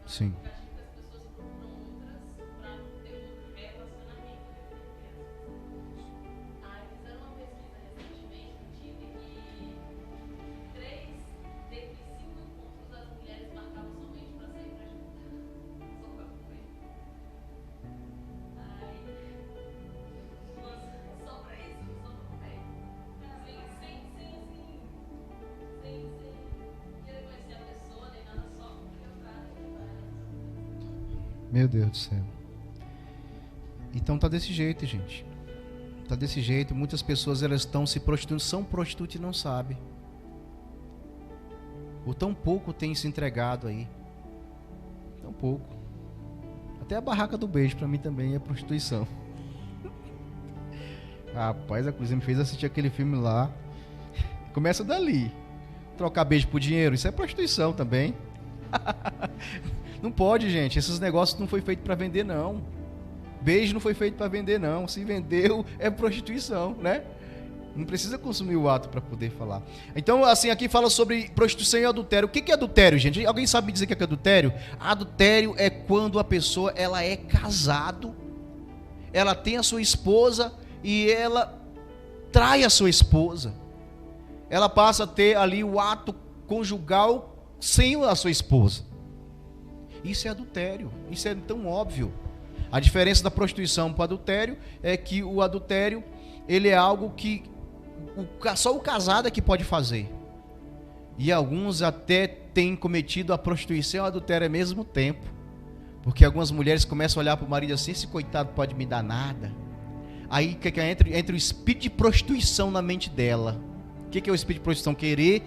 Sim. Meu Deus do céu. Então tá desse jeito, gente. Tá desse jeito. Muitas pessoas elas estão se prostituindo, são prostitutas e não sabem. O tão pouco tem se entregado aí. Tão pouco. Até a barraca do beijo pra mim também é prostituição. Rapaz, a coisa me fez assistir aquele filme lá. Começa dali. Trocar beijo por dinheiro, isso é prostituição também. Não pode, gente. Esses negócios não foi feito para vender, não. Beijo não foi feito para vender, não. Se vendeu, é prostituição, né? Não precisa consumir o ato para poder falar. Então, assim, aqui fala sobre prostituição e adultério. O que é adultério, gente? Alguém sabe me dizer o que é adultério? Adultério é quando a pessoa ela é casado, ela tem a sua esposa e ela trai a sua esposa. Ela passa a ter ali o ato conjugal sem a sua esposa. Isso é adultério. Isso é tão óbvio. A diferença da prostituição para o adultério é que o adultério, ele é algo que só o casado é que pode fazer. E alguns até têm cometido a prostituição e o adultério ao mesmo tempo. Porque algumas mulheres começam a olhar para o marido assim, esse coitado pode me dar nada. Aí entra o espírito de prostituição na mente dela. O que é o espírito de prostituição? Querer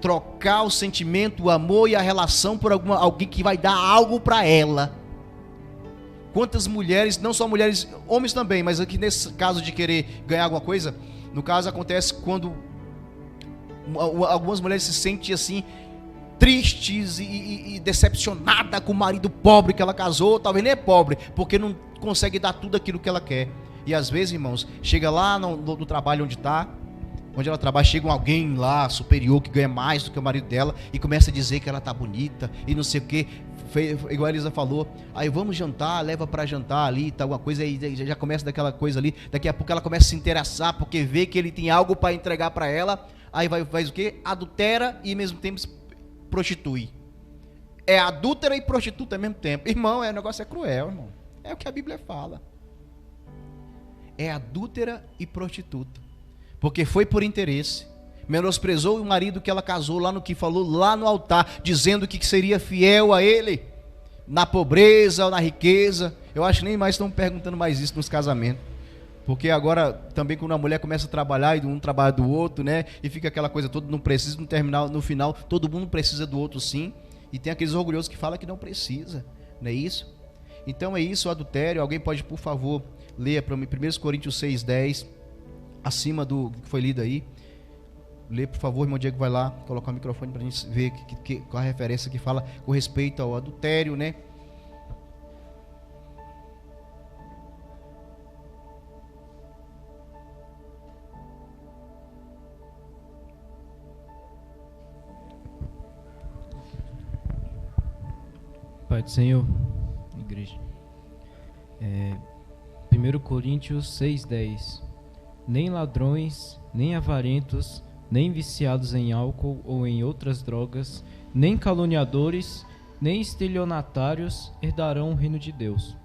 trocar o sentimento, o amor e a relação por alguém que vai dar algo para ela. Quantas mulheres, não só mulheres, homens também, mas aqui nesse caso de querer ganhar alguma coisa, no caso acontece quando algumas mulheres se sentem assim, tristes e decepcionadas com o marido pobre que ela casou, talvez nem é pobre, porque não consegue dar tudo aquilo que ela quer. E às vezes, irmãos, chega lá no trabalho onde ela trabalha, chega alguém lá superior que ganha mais do que o marido dela e começa a dizer que ela tá bonita e não sei o que, igual a Elisa falou, aí vamos jantar, leva para jantar ali, tá, alguma coisa, aí já começa daquela coisa ali, daqui a pouco ela começa a se interessar porque vê que ele tem algo para entregar para ela, aí faz o que? Adultera e ao mesmo tempo prostitui. É adúltera e prostituta ao mesmo tempo. Irmão, o negócio é cruel, irmão. É o que a Bíblia fala. É adúltera e prostituta. Porque foi por interesse. Menosprezou o marido que ela casou lá no que falou lá no altar, dizendo que seria fiel a ele, na pobreza ou na riqueza. Eu acho que nem mais estão perguntando mais isso nos casamentos. Porque agora, também quando a mulher começa a trabalhar e um trabalha do outro, né? E fica aquela coisa toda, não precisa, no final, todo mundo precisa do outro sim. E tem aqueles orgulhosos que falam que não precisa, não é isso? Então é isso, o adultério. Alguém pode, por favor, ler para mim 1 Coríntios 6:10, acima do que foi lido aí. Lê, por favor, irmão Diego, vai lá, colocar o microfone para a gente ver qual a referência que fala com respeito ao adultério, né? Pai do Senhor, igreja. 1 Coríntios 6:10. Nem ladrões, nem avarentos, nem viciados em álcool ou em outras drogas, nem caluniadores, nem estelionatários herdarão o reino de Deus.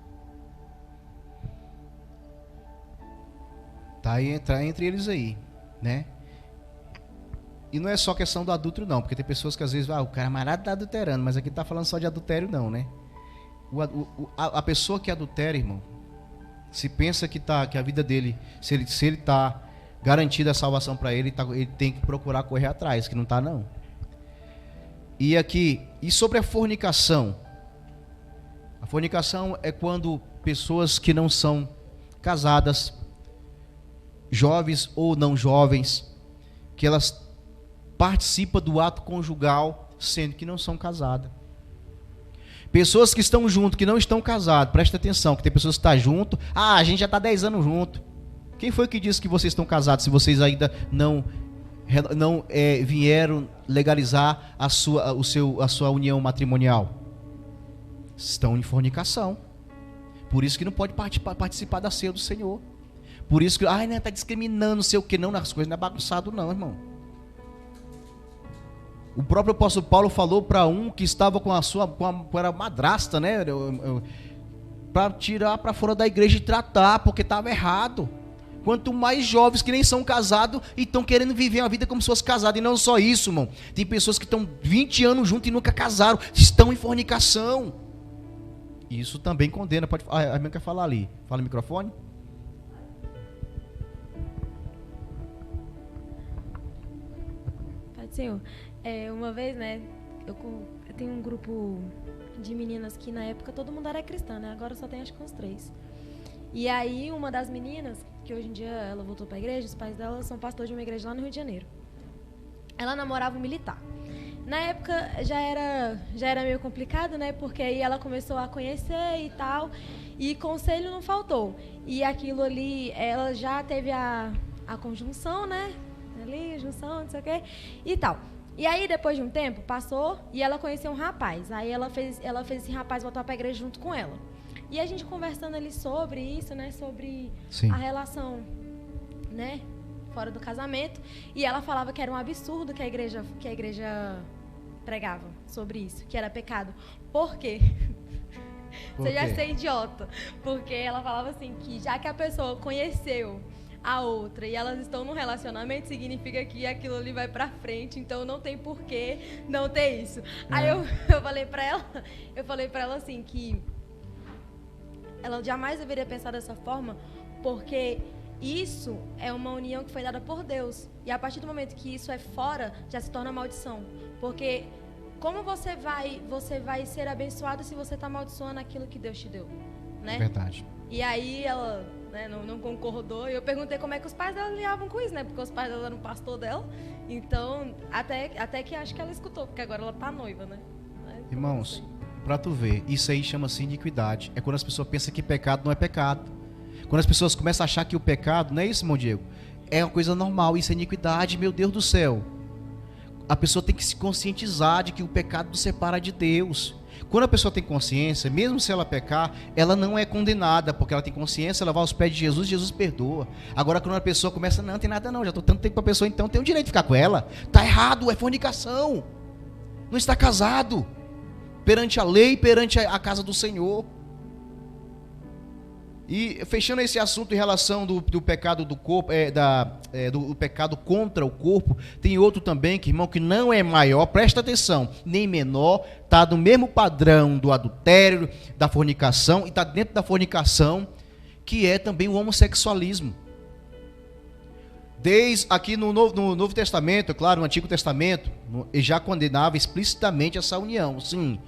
Tá entre eles aí, né? E não é só questão do adúltero não, porque tem pessoas que às vezes, o camarada tá adulterando, mas aqui tá falando só de adultério não, né? A pessoa que adultera, irmão, se pensa que a vida dele, se ele tá garantida a salvação para ele, ele tem que procurar correr atrás, que não tá não. E sobre a fornicação? A fornicação é quando pessoas que não são casadas, jovens ou não jovens, que elas participam do ato conjugal, sendo que não são casadas. Pessoas que estão junto, que não estão casadas, presta atenção, que tem pessoas que estão junto, a gente já está 10 anos junto. Quem foi que disse que vocês estão casados, se vocês ainda não vieram legalizar a sua união matrimonial? Estão em fornicação. Por isso que não pode participar da ceia do Senhor. Por isso que, não está discriminando, não sei o que, não, nas coisas não é bagunçado não, irmão. O próprio apóstolo Paulo falou para um que estava com a madrasta, né? Para tirar para fora da igreja e tratar, porque estava errado. Quanto mais jovens que nem são casados e estão querendo viver a vida como se fosse casado. E não só isso, irmão. Tem pessoas que estão 20 anos juntos e nunca casaram, estão em fornicação. Isso também condena. A irmã quer falar ali. Fala no microfone. Pai do Senhor. Uma vez, né, eu tenho um grupo de meninas que na época todo mundo era cristã, né? Agora só tem acho que uns 3. E aí uma das meninas, que hoje em dia ela voltou para a igreja, os pais dela são pastores de uma igreja lá no Rio de Janeiro. Ela namorava um militar. Na época já era meio complicado, né? Porque aí ela começou a conhecer e tal, e conselho não faltou. E aquilo ali, ela já teve a a conjunção, né? Ali, junção, não sei o quê, e tal. E aí, depois de um tempo, passou e ela conheceu um rapaz. Aí ela fez esse rapaz voltar para a igreja junto com ela. E a gente conversando ali sobre isso, né? Sobre a relação, né? Fora do casamento. E ela falava que era um absurdo que a igreja pregava sobre isso, que era pecado. Por quê? Você já ser idiota. Porque ela falava assim, que já que a pessoa conheceu a outra e elas estão num relacionamento, significa que aquilo ali vai pra frente, então não tem porquê não ter isso. Aí eu falei pra ela assim, que ela jamais deveria pensar dessa forma, porque isso é uma união que foi dada por Deus. E a partir do momento que isso é fora, já se torna maldição. Porque como você vai ser abençoado se você está amaldiçoando aquilo que Deus te deu, né? Verdade. E aí ela, né, não concordou. E eu perguntei como é que os pais dela lidavam com isso, né? Porque os pais dela eram pastor dela. Então, até que acho que ela escutou, porque agora ela tá noiva, né? Então, irmãos, pra tu ver, isso aí chama-se iniquidade. É quando as pessoas pensam que pecado não é pecado. Quando as pessoas começam a achar que o pecado, não é isso, irmão Diego? É uma coisa normal, isso é iniquidade, meu Deus do céu. A pessoa tem que se conscientizar de que o pecado nos separa de Deus. Quando a pessoa tem consciência, mesmo se ela pecar, ela não é condenada, porque ela tem consciência, ela vai aos pés de Jesus, Jesus perdoa. Agora, quando a pessoa começa, não tem nada não, já estou tanto tempo com a pessoa, então tem o direito de ficar com ela. Está errado, é fornicação. Não está casado. Perante a lei, perante a casa do Senhor. E fechando esse assunto em relação do pecado do corpo, do pecado contra o corpo, tem outro também, que irmão, que não é maior, presta atenção, nem menor, está no mesmo padrão do adultério, da fornicação, e está dentro da fornicação, que é também o homossexualismo. Desde aqui no Novo Testamento, claro, no Antigo Testamento, ele já condenava explicitamente essa união, sim.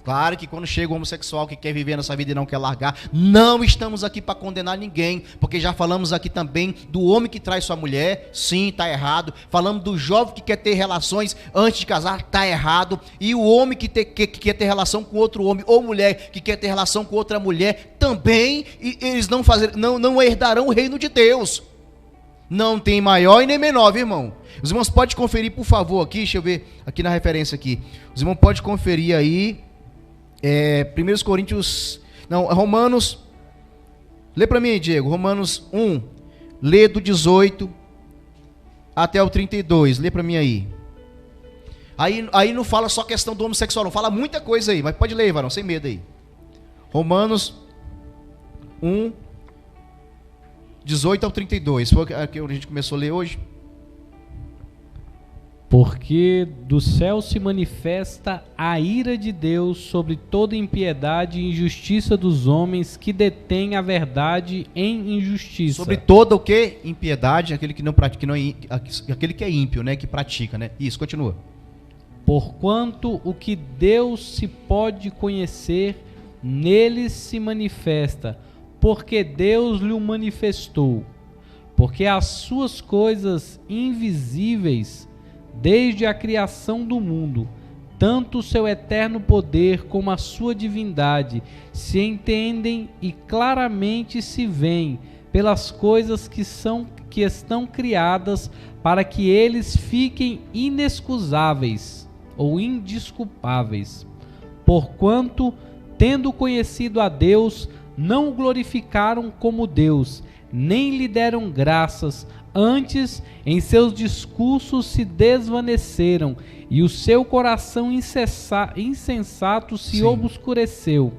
Claro que quando chega o homossexual que quer viver nessa vida e não quer largar, não estamos aqui para condenar ninguém, porque já falamos aqui também do homem que trai sua mulher, sim, está errado. Falamos do jovem que quer ter relações antes de casar, está errado. E o homem que quer ter relação com outro homem, ou mulher que quer ter relação com outra mulher, também, e eles não herdarão o reino de Deus. Não tem maior e nem menor, viu, irmão? Os irmãos podem conferir, por favor, aqui, deixa eu ver aqui na referência aqui. Os irmãos podem conferir aí. Romanos, lê para mim, Diego, Romanos 1, lê do 18 até o 32, lê para mim aí. Aí não fala só questão do homossexual, não, fala muita coisa aí, mas pode ler, varão, sem medo aí. Romanos 1, 18 ao 32, foi aqui onde a gente começou a ler hoje. Porque do céu se manifesta a ira de Deus sobre toda impiedade e injustiça dos homens que detêm a verdade em injustiça. Sobre toda o que? Impiedade, aquele que não pratica, aquele que é ímpio, né, que pratica, né? Isso, continua. Porquanto o que Deus se pode conhecer, neles se manifesta, porque Deus lhe o manifestou. Porque as suas coisas invisíveis, desde a criação do mundo, tanto o seu eterno poder como a sua divindade se entendem e claramente se veem pelas coisas que estão criadas, para que eles fiquem inexcusáveis ou indesculpáveis. Porquanto, tendo conhecido a Deus, não o glorificaram como Deus, nem lhe deram graças. Antes, em seus discursos se desvaneceram, e o seu coração insensato se obscureceu.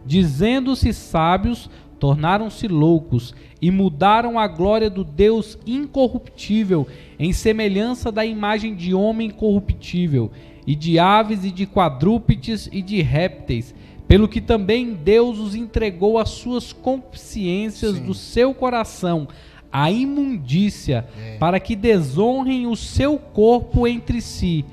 Dizendo-se sábios, tornaram-se loucos, e mudaram a glória do Deus incorruptível, em semelhança da imagem de homem corruptível, e de aves, e de quadrúpedes, e de répteis, pelo que também Deus os entregou às suas concupiscências do seu coração, a imundícia, para que desonrem o seu corpo entre si,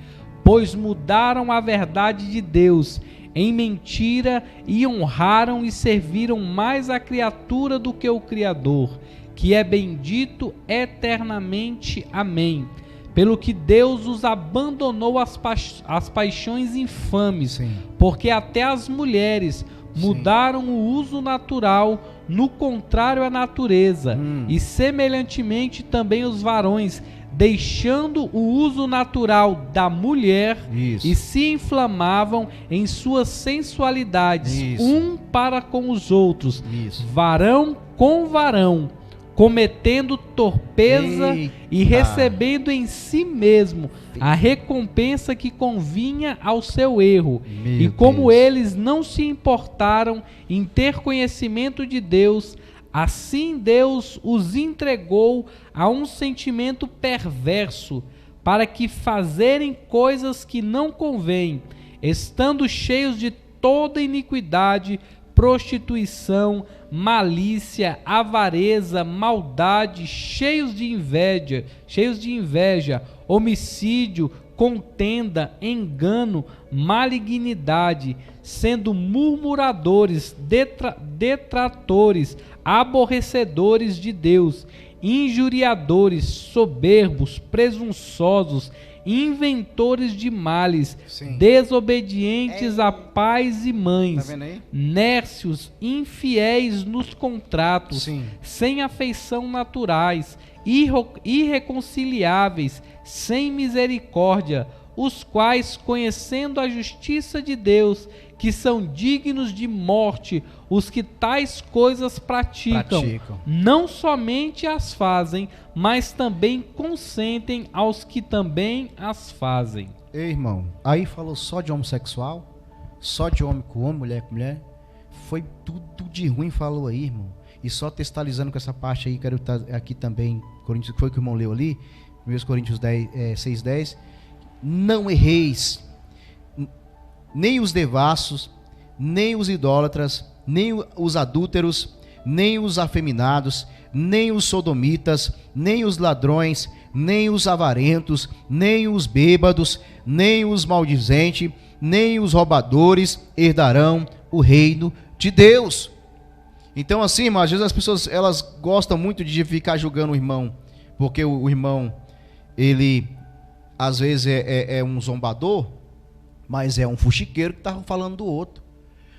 pois mudaram a verdade de Deus em mentira e honraram e serviram mais a criatura do que o Criador, que é bendito eternamente. Amém. pelo que Deus os abandonou às paixões infames, Sim. porque até as mulheres mudaram o uso natural, no contrário à natureza, e semelhantemente também os varões, deixando o uso natural da mulher, Isso. e se inflamavam em suas sensualidades, Isso. um para com os outros, Isso. varão com varão, cometendo torpeza e recebendo em si mesmo a recompensa que convinha ao seu erro. Meu E como Deus. eles não se importaram em ter conhecimento de Deus, assim Deus os entregou a um sentimento perverso, para que fazerem coisas que não convêm, estando cheios de toda iniquidade, prostituição, malícia, avareza, maldade, cheios de inveja, homicídio, contenda, engano, malignidade, sendo murmuradores, detratores, aborrecedores de Deus, injuriadores, soberbos, presunçosos, inventores de males, Sim. desobedientes a pais e mães, Tá vendo aí? nércios, infiéis nos contratos, Sim. sem afeição naturais, irreconciliáveis, sem misericórdia, os quais, conhecendo a justiça de Deus, que são dignos de morte, os que tais coisas praticam, não somente as fazem, mas também consentem aos que também as fazem. Ei, irmão, aí falou só de homossexual, só de homem com homem, mulher com mulher, foi tudo de ruim falou aí, irmão. E só textualizando com essa parte aí, quero estar aqui também, Coríntios, que foi o que o irmão leu ali, 1 Coríntios 6:10, não erreis, nem os devassos, nem os idólatras, nem os adúlteros, nem os afeminados, nem os sodomitas, nem os ladrões, nem os avarentos, nem os bêbados, nem os maldizentes, nem os roubadores herdarão o reino de Deus. Então assim, irmão, às vezes as pessoas elas gostam muito de ficar julgando o irmão, porque o irmão, ele às vezes é um zombador, mas é um fuxiqueiro que está falando do outro.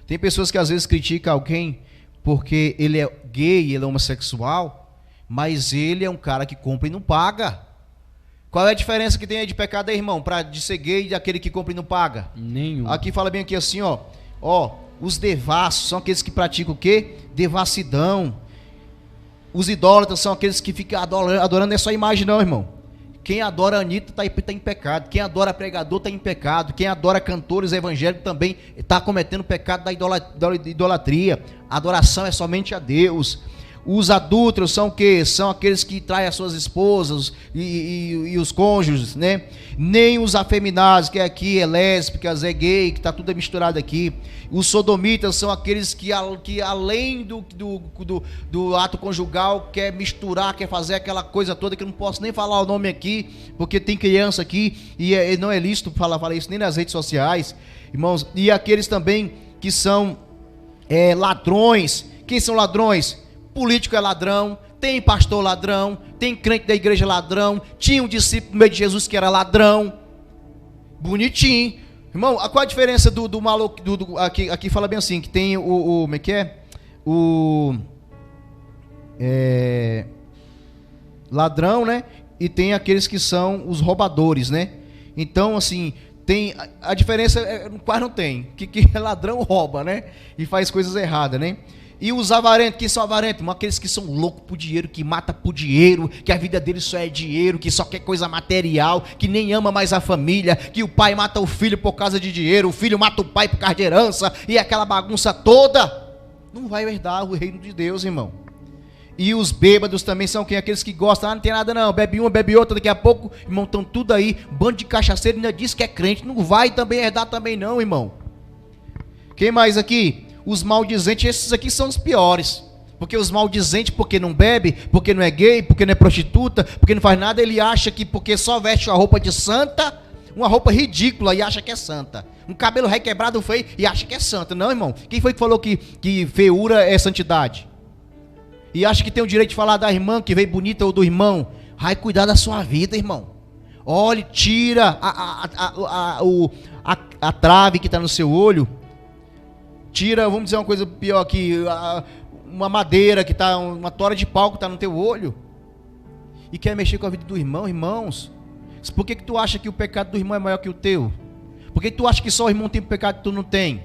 Tem pessoas que às vezes criticam alguém porque ele é gay, ele é homossexual, mas ele é um cara que compra e não paga. Qual é a diferença que tem aí de pecado aí, irmão, de ser gay e daquele que compra e não paga? Nenhum. Aqui fala bem aqui assim, ó, os devassos são aqueles que praticam o quê? Devassidão. Os idólatras são aqueles que ficam adorando, não é só imagem não, irmão. Quem adora a Anitta está em pecado. Quem adora pregador está em pecado. Quem adora cantores evangélicos também está cometendo o pecado da idolatria. A adoração é somente a Deus. Os adúlteros são o quê? São aqueles que traem as suas esposas e os cônjuges, né? Nem os afeminados, que aqui é lésbicas, é gay, que está tudo misturado aqui. Os sodomitas são aqueles que além do ato conjugal, quer misturar, quer fazer aquela coisa toda, que eu não posso nem falar o nome aqui, porque tem criança aqui, e não é lícito falar isso nem nas redes sociais, irmãos. E aqueles também que são ladrões. Quem são ladrões? Político é ladrão, tem pastor ladrão, tem crente da igreja ladrão, tinha um discípulo no meio de Jesus que era ladrão, bonitinho. Irmão, qual a diferença do maluco, aqui fala bem assim, que tem como é que é? Ladrão, né? E tem aqueles que são os roubadores, né? Então, assim, tem a diferença, quase não tem, que ladrão rouba, né? E faz coisas erradas, né? E os avarentos, quem são avarentos? Aqueles que são loucos por dinheiro, que matam por dinheiro, que a vida deles só é dinheiro, que só quer coisa material, que nem ama mais a família, que o pai mata o filho por causa de dinheiro, o filho mata o pai por causa de herança, e aquela bagunça toda. Não vai herdar o reino de Deus, irmão. E os bêbados também são quem? Aqueles que gostam, não tem nada não, bebe uma, bebe outra, daqui a pouco, irmão, estão tudo aí, bando de cachaceiro, ainda diz que é crente, não vai também herdar também não, irmão. Quem mais aqui? Os maldizentes, esses aqui são os piores, porque os maldizentes, porque não bebe, porque não é gay, porque não é prostituta, porque não faz nada, ele acha que porque só veste uma roupa de santa, uma roupa ridícula, e acha que é santa, um cabelo requebrado feio, e acha que é santa. Não, irmão, quem foi que falou que feiura é santidade? E acha que tem o direito de falar da irmã que veio bonita ou do irmão? Ai, cuidar da sua vida, irmão. Olhe, tira a trave que está no seu olho. Tira, vamos dizer uma coisa pior aqui, uma madeira que está, uma tora de pau que está no teu olho. E quer mexer com a vida do irmão, irmãos. Por que tu acha que o pecado do irmão é maior que o teu? Por que tu acha que só o irmão tem pecado que tu não tem?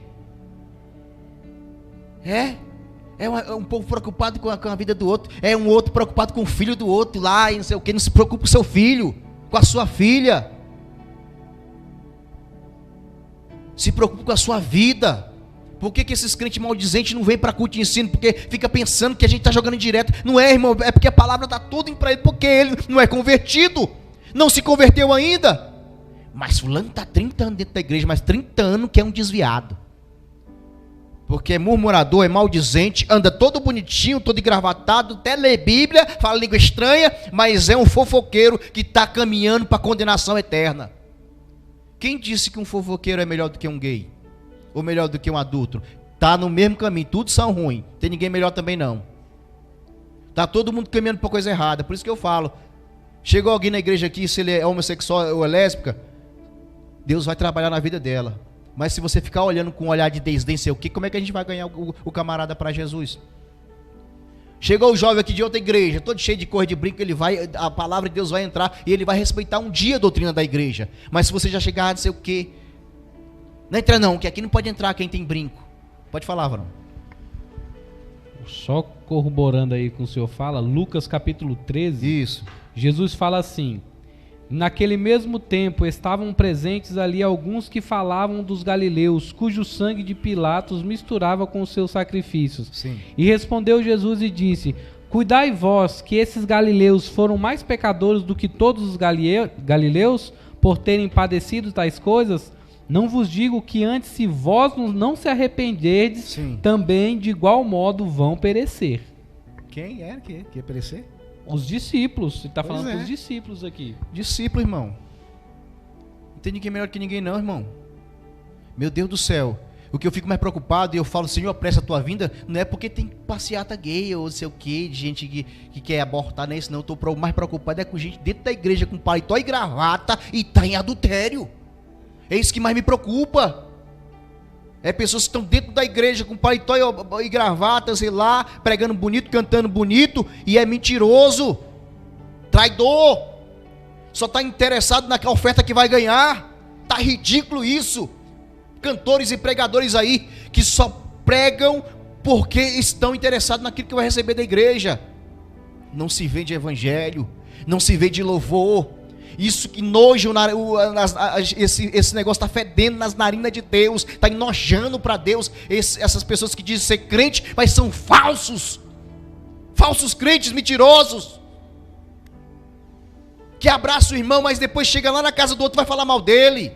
É um povo preocupado com a vida do outro. É um outro preocupado com o filho do outro lá, e não sei o que. Não se preocupe com o seu filho, com a sua filha. Se preocupe com a sua vida. Por que esses crentes maldizentes não vêm para culto de ensino? Porque fica pensando que a gente está jogando direto. Não é, irmão, é porque a palavra está toda para ele, porque ele não é convertido, não se converteu ainda. Mas fulano está 30 anos dentro da igreja, mas 30 anos que é um desviado. Porque é murmurador, é maldizente, anda todo bonitinho, todo engravatado, até lê Bíblia, fala língua estranha, mas é um fofoqueiro que está caminhando para a condenação eterna. Quem disse que um fofoqueiro é melhor do que um gay? Ou melhor do que um adulto? Está no mesmo caminho, todos são ruins, tem ninguém melhor também não. Está todo mundo caminhando para coisa errada, por isso que eu falo. Chegou alguém na igreja aqui, se ele é homossexual ou é lésbica, Deus vai trabalhar na vida dela. Mas se você ficar olhando com um olhar de desdém, sei o quê, como é que a gente vai ganhar o camarada para Jesus? Chegou o jovem aqui de outra igreja, todo cheio de cor de brinco, a palavra de Deus vai entrar e ele vai respeitar um dia a doutrina da igreja. Mas se você já chegar, não sei o quê, não entra não, que aqui não pode entrar quem tem brinco. Pode falar, Varão. Só corroborando aí com o senhor fala, Lucas capítulo 13. Isso. Jesus fala assim: naquele mesmo tempo estavam presentes ali alguns que falavam dos galileus, cujo sangue de Pilatos misturava com os seus sacrifícios. Sim. E respondeu Jesus e disse: cuidai vós que esses galileus foram mais pecadores do que todos os galileus por terem padecido tais coisas? Não vos digo que antes, se vós não se arrependerdes, Sim, também de igual modo vão perecer. Quem era que ia perecer? Os discípulos, você está Pois falando é. dos discípulos aqui. Discípulo, irmão. Não tem ninguém melhor que ninguém não, irmão. Meu Deus do céu. O que eu fico mais preocupado, e eu falo, Senhor, apressa a tua vinda, não é porque tem passeata gay ou não sei o que, de gente que quer abortar, não é isso não. Eu estou mais preocupado com gente dentro da igreja com paletó e gravata e tá em adultério. É isso que mais me preocupa. É pessoas que estão dentro da igreja com paletó e gravata, sei lá, pregando bonito, cantando bonito, e é mentiroso, traidor, só está interessado naquela oferta que vai ganhar. Tá ridículo isso. Cantores e pregadores aí que só pregam porque estão interessados naquilo que vai receber da igreja. Não se vê de evangelho, não se vê de louvor. Isso que nojo, esse negócio está fedendo nas narinas de Deus, está enojando para Deus. Essas pessoas que dizem ser crente, mas são falsos crentes, mentirosos, que abraça o irmão, mas depois chega lá na casa do outro e vai falar mal dele.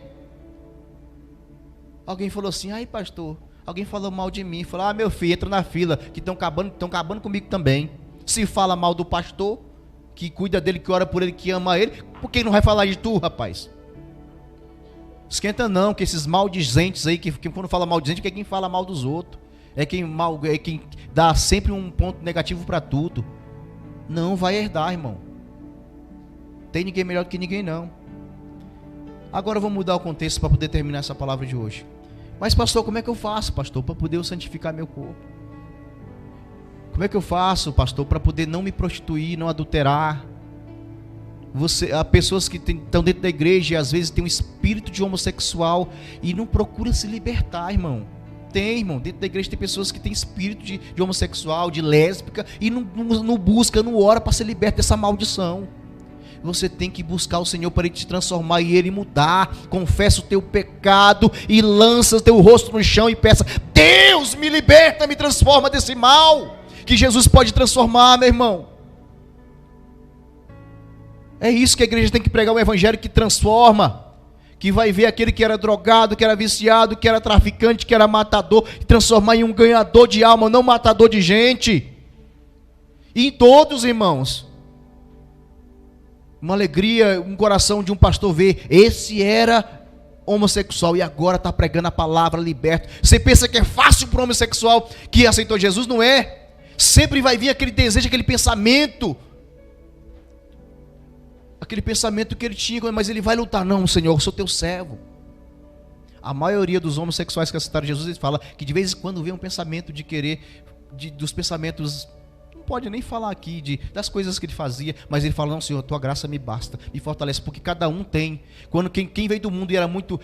Alguém falou assim: ai pastor, alguém falou mal de mim. Falou: ah, meu filho, entra na fila, que estão acabando comigo também. Se fala mal do pastor, que cuida dele, que ora por ele, que ama ele, por que não vai falar de tu, rapaz? Esquenta não, que esses maldizentes aí, que quando fala maldizente, que é quem fala mal dos outros, é quem dá sempre um ponto negativo para tudo. Não vai herdar, irmão. Tem ninguém melhor do que ninguém não. Agora eu vou mudar o contexto para poder terminar essa palavra de hoje. Mas pastor, como é que eu faço, pastor, para poder eu santificar meu corpo? Como é que eu faço, pastor, para poder não me prostituir, não adulterar? Há pessoas que estão dentro da igreja e às vezes tem um espírito de homossexual e não procura se libertar, irmão. Tem, irmão, dentro da igreja tem pessoas que têm espírito de homossexual, de lésbica, e não busca, não ora para ser liberto dessa maldição. Você tem que buscar o Senhor para Ele te transformar e Ele mudar. Confessa o teu pecado e lança o teu rosto no chão e peça: Deus, me liberta, me transforma desse mal. Que Jesus pode transformar, meu irmão. É isso que a igreja tem que pregar, um evangelho que transforma, que vai ver aquele que era drogado, que era viciado, que era traficante, que era matador, e transformar em um ganhador de alma, não matador de gente. E em todos, irmãos, uma alegria, um coração de um pastor ver, esse era homossexual e agora está pregando a palavra, liberto. Você pensa que é fácil para o homossexual que aceitou Jesus? Não é. Sempre vai vir aquele desejo, aquele pensamento, aquele pensamento que ele tinha, mas ele vai lutar. Não, Senhor, eu sou teu servo. A maioria dos homossexuais que aceitaram Jesus, eles falam que de vez em quando vem um pensamento de querer, dos pensamentos, não pode nem falar aqui das coisas que ele fazia, mas ele fala, não, Senhor, tua graça me basta, me fortalece, porque cada um tem. Quando quem veio do mundo e era muito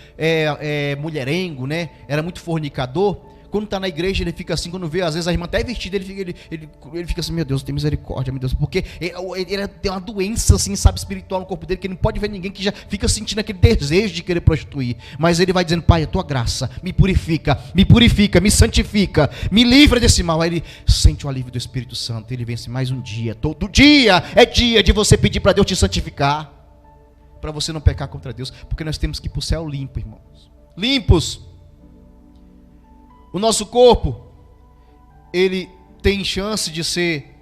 mulherengo, né? Era muito fornicador, quando está na igreja ele fica assim, quando vê às vezes a irmã até vestida, ele fica assim, meu Deus, tem misericórdia, meu Deus, porque ele tem uma doença assim, sabe, espiritual no corpo dele, que ele não pode ver ninguém que já fica sentindo aquele desejo de querer prostituir, mas ele vai dizendo, Pai, a tua graça me purifica, me santifica, me livra desse mal. Aí ele sente o alívio do Espírito Santo, ele vence mais um dia. Todo dia é dia de você pedir para Deus te santificar, para você não pecar contra Deus, porque nós temos que ir para o céu limpo, irmãos, limpos. O nosso corpo, ele tem chance de ser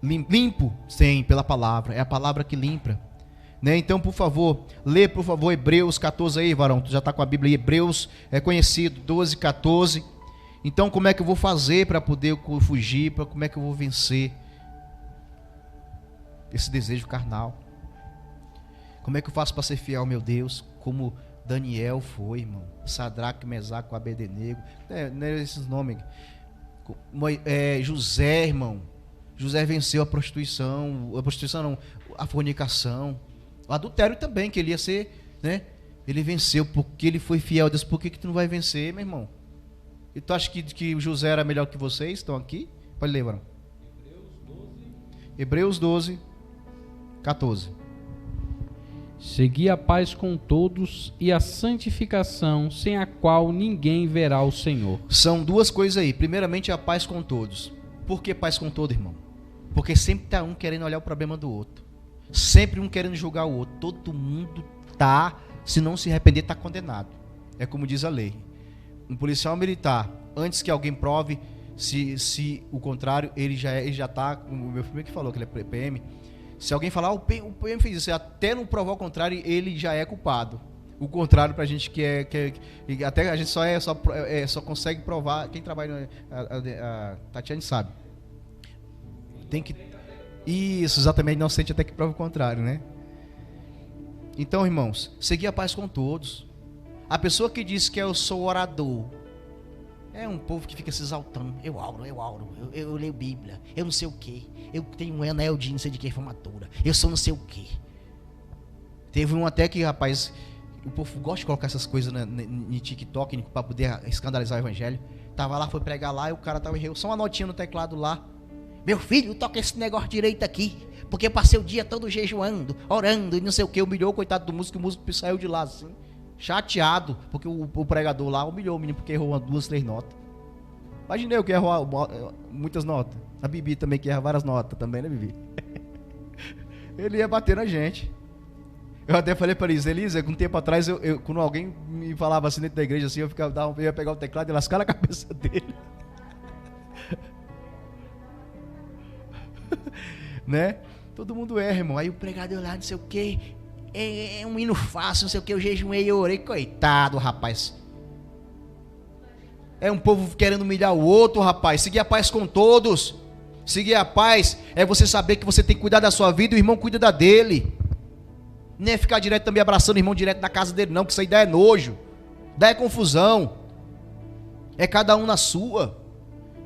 limpo, sim, pela palavra. É a palavra que limpa, né? Então, por favor, lê, por favor, Hebreus 14 aí, varão. Tu já está com a Bíblia aí. Hebreus é conhecido, 12, 14. Então, como é que eu vou fazer para poder fugir? Como é que eu vou vencer esse desejo carnal? Como é que eu faço para ser fiel ao meu Deus? Como Daniel foi, irmão. Sadraque, Mesaque, Abednego. Não é esses nomes. José, irmão. José venceu a prostituição. A prostituição não, a fornicação. O adultério também, que ele ia ser, né? Ele venceu porque ele foi fiel a Deus. Por que tu não vai vencer, meu irmão? E tu acha que José era melhor que vocês? Estão aqui? Pode ler, varão. Hebreus 12, 14. Segui a paz com todos e a santificação, sem a qual ninguém verá o Senhor. São duas coisas aí. Primeiramente, a paz com todos. Por que paz com todos, irmão? Porque sempre está um querendo olhar o problema do outro. Sempre um querendo julgar o outro. Todo mundo está, se não se arrepender, está condenado. É como diz a lei. Um policial militar, antes que alguém prove, se o contrário, ele já está, o meu filho que falou, que ele é PM. Se alguém falar, o PM fez isso, até não provar o contrário, ele já é culpado. O contrário pra gente que até a gente só consegue provar, quem trabalha, a Tatiane sabe. Tem que... Isso, exatamente, não sente até que prova o contrário, né? Então, irmãos, seguir a paz com todos. A pessoa que diz que eu sou orador, é um povo que fica se exaltando. Eu oro, eu leio Bíblia, eu não sei o que. Eu tenho um anel de não sei de que formatura. Eu sou não sei o que. Teve um até que, rapaz, o povo gosta de colocar essas coisas no TikTok para poder escandalizar o evangelho. Tava lá, foi pregar lá e o cara tava só uma notinha no teclado lá. Meu filho, toca esse negócio direito aqui, porque eu passei o dia todo jejuando, orando e não sei o que. Humilhou o coitado do músico, e o músico saiu de lá assim, chateado, porque o pregador lá humilhou o menino porque errou 2, 3 notas. Imaginei eu que errou muitas notas. A Bibi também que erra várias notas também, né, Bibi? Ele ia bater na gente. Eu até falei para Elisa, um tempo atrás, quando alguém me falava assim dentro da igreja, assim, eu ia pegar o teclado e lascar na cabeça dele. Né? Todo mundo erra, irmão. Aí o pregador lá, não sei o que, é um hino fácil, não sei o que, eu jejuei e orei, coitado, rapaz. É um povo querendo humilhar o outro, rapaz. Seguir a paz com todos. Seguir a paz é você saber que você tem que cuidar da sua vida e o irmão cuida da dele. Nem é ficar direto também abraçando o irmão direto na casa dele, não, que isso aí dá é nojo, dá é confusão. É cada um na sua.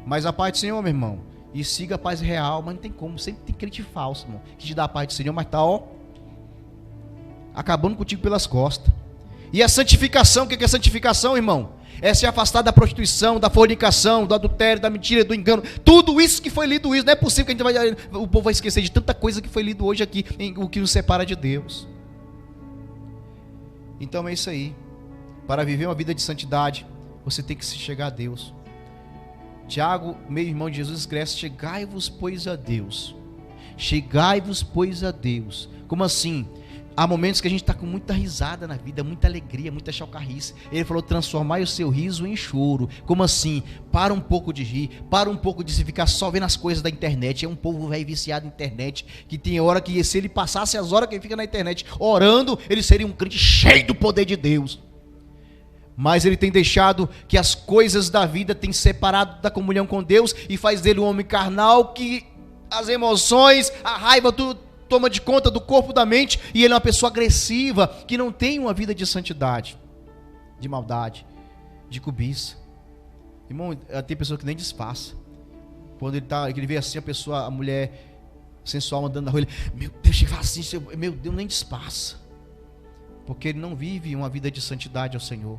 Mas a paz do Senhor, meu irmão, e siga a paz real, mas não tem como, sempre tem crente falso, irmão, que te dá a paz do Senhor, mas tá, acabando contigo pelas costas. E a santificação, o que é santificação, irmão? É se afastar da prostituição, da fornicação, do adultério, da mentira, do engano. Tudo isso que foi lido, isso não é possível que o povo vai esquecer de tanta coisa que foi lido hoje aqui, o que nos separa de Deus. Então é isso aí. Para viver uma vida de santidade, você tem que se chegar a Deus. Tiago, meu irmão de Jesus, escreve: chegai-vos, pois, a Deus. Chegai-vos, pois, a Deus. Como assim? Há momentos que a gente está com muita risada na vida, muita alegria, muita chocarrice. Ele falou: transformai o seu riso em choro. Como assim? Para um pouco de rir, para um pouco de se ficar só vendo as coisas da internet. É um povo velho viciado na internet, que tem hora que, se ele passasse as horas que ele fica na internet orando, ele seria um crente cheio do poder de Deus. Mas ele tem deixado que as coisas da vida têm separado da comunhão com Deus e faz dele um homem carnal, que as emoções, a raiva, tudo toma de conta do corpo, da mente, e ele é uma pessoa agressiva, que não tem uma vida de santidade, de maldade, de cobiça. Irmão, tem pessoa que nem disfarça. Quando ele vê assim a mulher sensual andando na rua, ele, meu Deus, chega assim, meu Deus, nem disfarça. Porque ele não vive uma vida de santidade ao Senhor.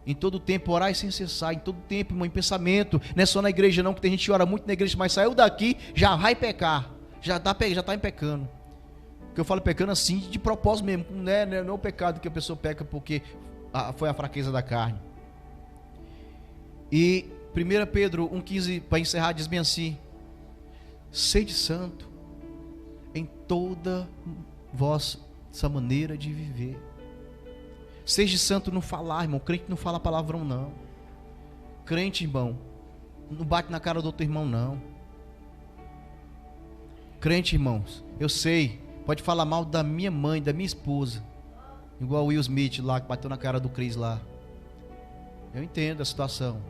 Em todo tempo orar sem cessar, em todo tempo, irmão, em pensamento. Não é só na igreja não, que tem gente que ora muito na igreja, mas saiu daqui, já vai pecar. Já está em pecando. Porque eu falo pecando assim, de propósito mesmo. Não é o pecado que a pessoa peca porque foi a fraqueza da carne. E 1 Pedro 1,15, para encerrar, diz bem assim: sede santo em toda vossa maneira de viver. Seja santo no falar, irmão. Crente não fala palavrão, não. Crente, irmão, não bate na cara do outro irmão, não. Crente, irmãos, eu sei, pode falar mal da minha mãe, da minha esposa, igual o Will Smith lá, que bateu na cara do Chris lá. Eu entendo a situação.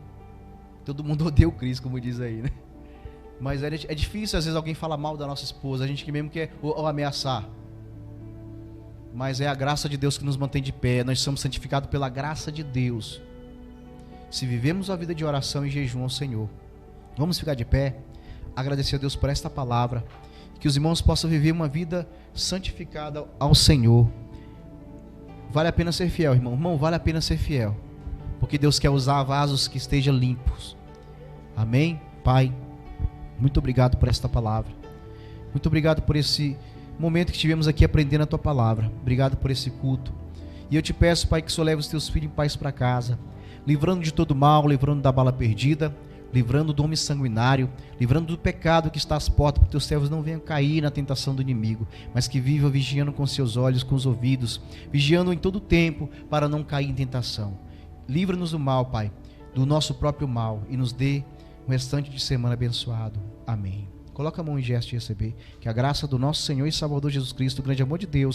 Todo mundo odeia o Chris, como diz aí, né? Mas é difícil, às vezes, alguém falar mal da nossa esposa, a gente que mesmo quer ou ameaçar. Mas é a graça de Deus que nos mantém de pé. Nós somos santificados pela graça de Deus. Se vivemos a vida de oração e jejum ao Senhor, vamos ficar de pé, agradecer a Deus por esta palavra, que os irmãos possam viver uma vida santificada ao Senhor. Vale a pena ser fiel, irmão. Irmão, vale a pena ser fiel, porque Deus quer usar vasos que estejam limpos. Amém? Pai, muito obrigado por esta palavra. Muito obrigado por esse momento que tivemos aqui aprendendo a Tua palavra. Obrigado por esse culto. E eu te peço, Pai, que o Senhor leve os Teus filhos em paz para casa, livrando de todo mal, livrando da bala perdida, livrando do homem sanguinário, livrando do pecado que está às portas, para que Teus servos não venham cair na tentação do inimigo, mas que vivam vigiando com seus olhos, com os ouvidos, vigiando em todo o tempo para não cair em tentação. Livra-nos do mal, Pai, do nosso próprio mal, e nos dê um restante de semana abençoado. Amém. Coloca a mão em gesto de receber. Que a graça do nosso Senhor e Salvador Jesus Cristo, o grande amor de Deus,